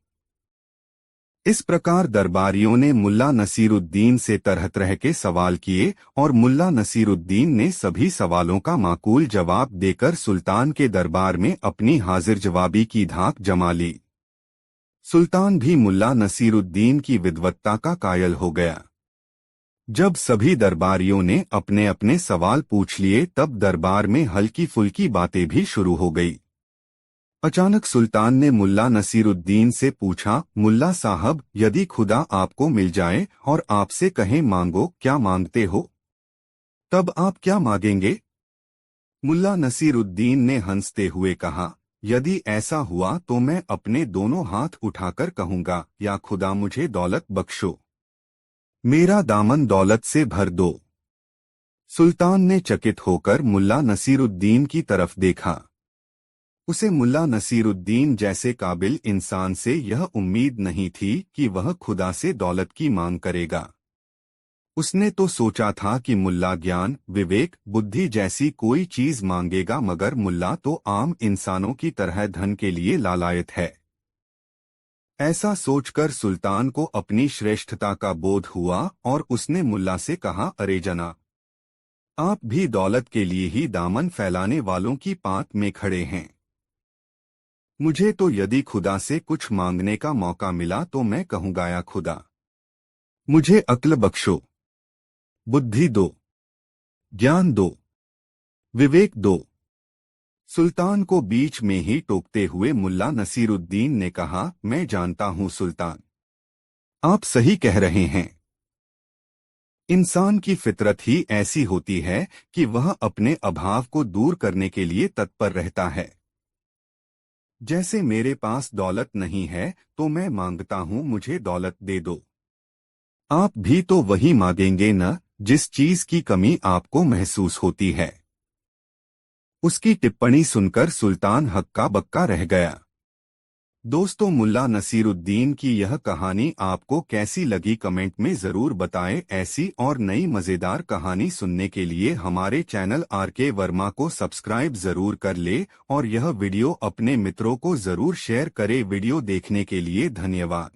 इस प्रकार दरबारियों ने मुल्ला नसीरुद्दीन से तरह तरह के सवाल किए और मुल्ला नसीरुद्दीन ने सभी सवालों का माकूल जवाब देकर सुल्तान के दरबार में अपनी हाजिर जवाबी की धाक जमा ली। सुल्तान भी मुल्ला नसीरुद्दीन की विद्वत्ता का कायल हो गया। जब सभी दरबारियों ने अपने अपने सवाल पूछ लिए, तब दरबार में हल्की फुल्की बातें भी शुरू हो गई। अचानक सुल्तान ने मुल्ला नसीरुद्दीन से पूछा, मुल्ला साहब, यदि खुदा आपको मिल जाए और आपसे कहे मांगो, क्या मांगते हो? तब आप क्या मांगेंगे? मुल्ला नसीरुद्दीन ने हंसते हुए कहा, यदि ऐसा हुआ तो मैं अपने दोनों हाथ उठाकर कहूंगा, या खुदा मुझे दौलत बख्शो, मेरा दामन दौलत से भर दो। सुल्तान ने चकित होकर मुल्ला नसीरुद्दीन की तरफ देखा। उसे मुल्ला नसीरुद्दीन जैसे काबिल इंसान से यह उम्मीद नहीं थी कि वह खुदा से दौलत की मांग करेगा। उसने तो सोचा था कि मुल्ला ज्ञान, विवेक, बुद्धि जैसी कोई चीज मांगेगा, मगर मुल्ला तो आम इंसानों की तरह धन के लिए लालायत है। ऐसा सोचकर सुल्तान को अपनी श्रेष्ठता का बोध हुआ और उसने मुल्ला से कहा, अरे जना, आप भी दौलत के लिए ही दामन फैलाने वालों की पांत में खड़े हैं। मुझे तो यदि खुदा से कुछ मांगने का मौका मिला तो मैं कहूंगा, या खुदा मुझे अक्ल बख्शो, बुद्धि दो, ज्ञान दो, विवेक दो। सुल्तान को बीच में ही टोकते हुए मुल्ला नसीरुद्दीन ने कहा, मैं जानता हूं सुल्तान, आप सही कह रहे हैं। इंसान की फितरत ही ऐसी होती है कि वह अपने अभाव को दूर करने के लिए तत्पर रहता है। जैसे मेरे पास दौलत नहीं है तो मैं मांगता हूं, मुझे दौलत दे दो। आप भी तो वही मांगेंगे न जिस चीज की कमी आपको महसूस होती है। उसकी टिप्पणी सुनकर सुल्तान हक्का बक्का रह गया। दोस्तों, मुल्ला नसीरुद्दीन की यह कहानी आपको कैसी लगी कमेंट में जरूर बताएं। ऐसी और नई मजेदार कहानी सुनने के लिए हमारे चैनल आरके वर्मा को सब्सक्राइब जरूर कर ले और यह वीडियो अपने मित्रों को जरूर शेयर करें। वीडियो देखने के लिए धन्यवाद।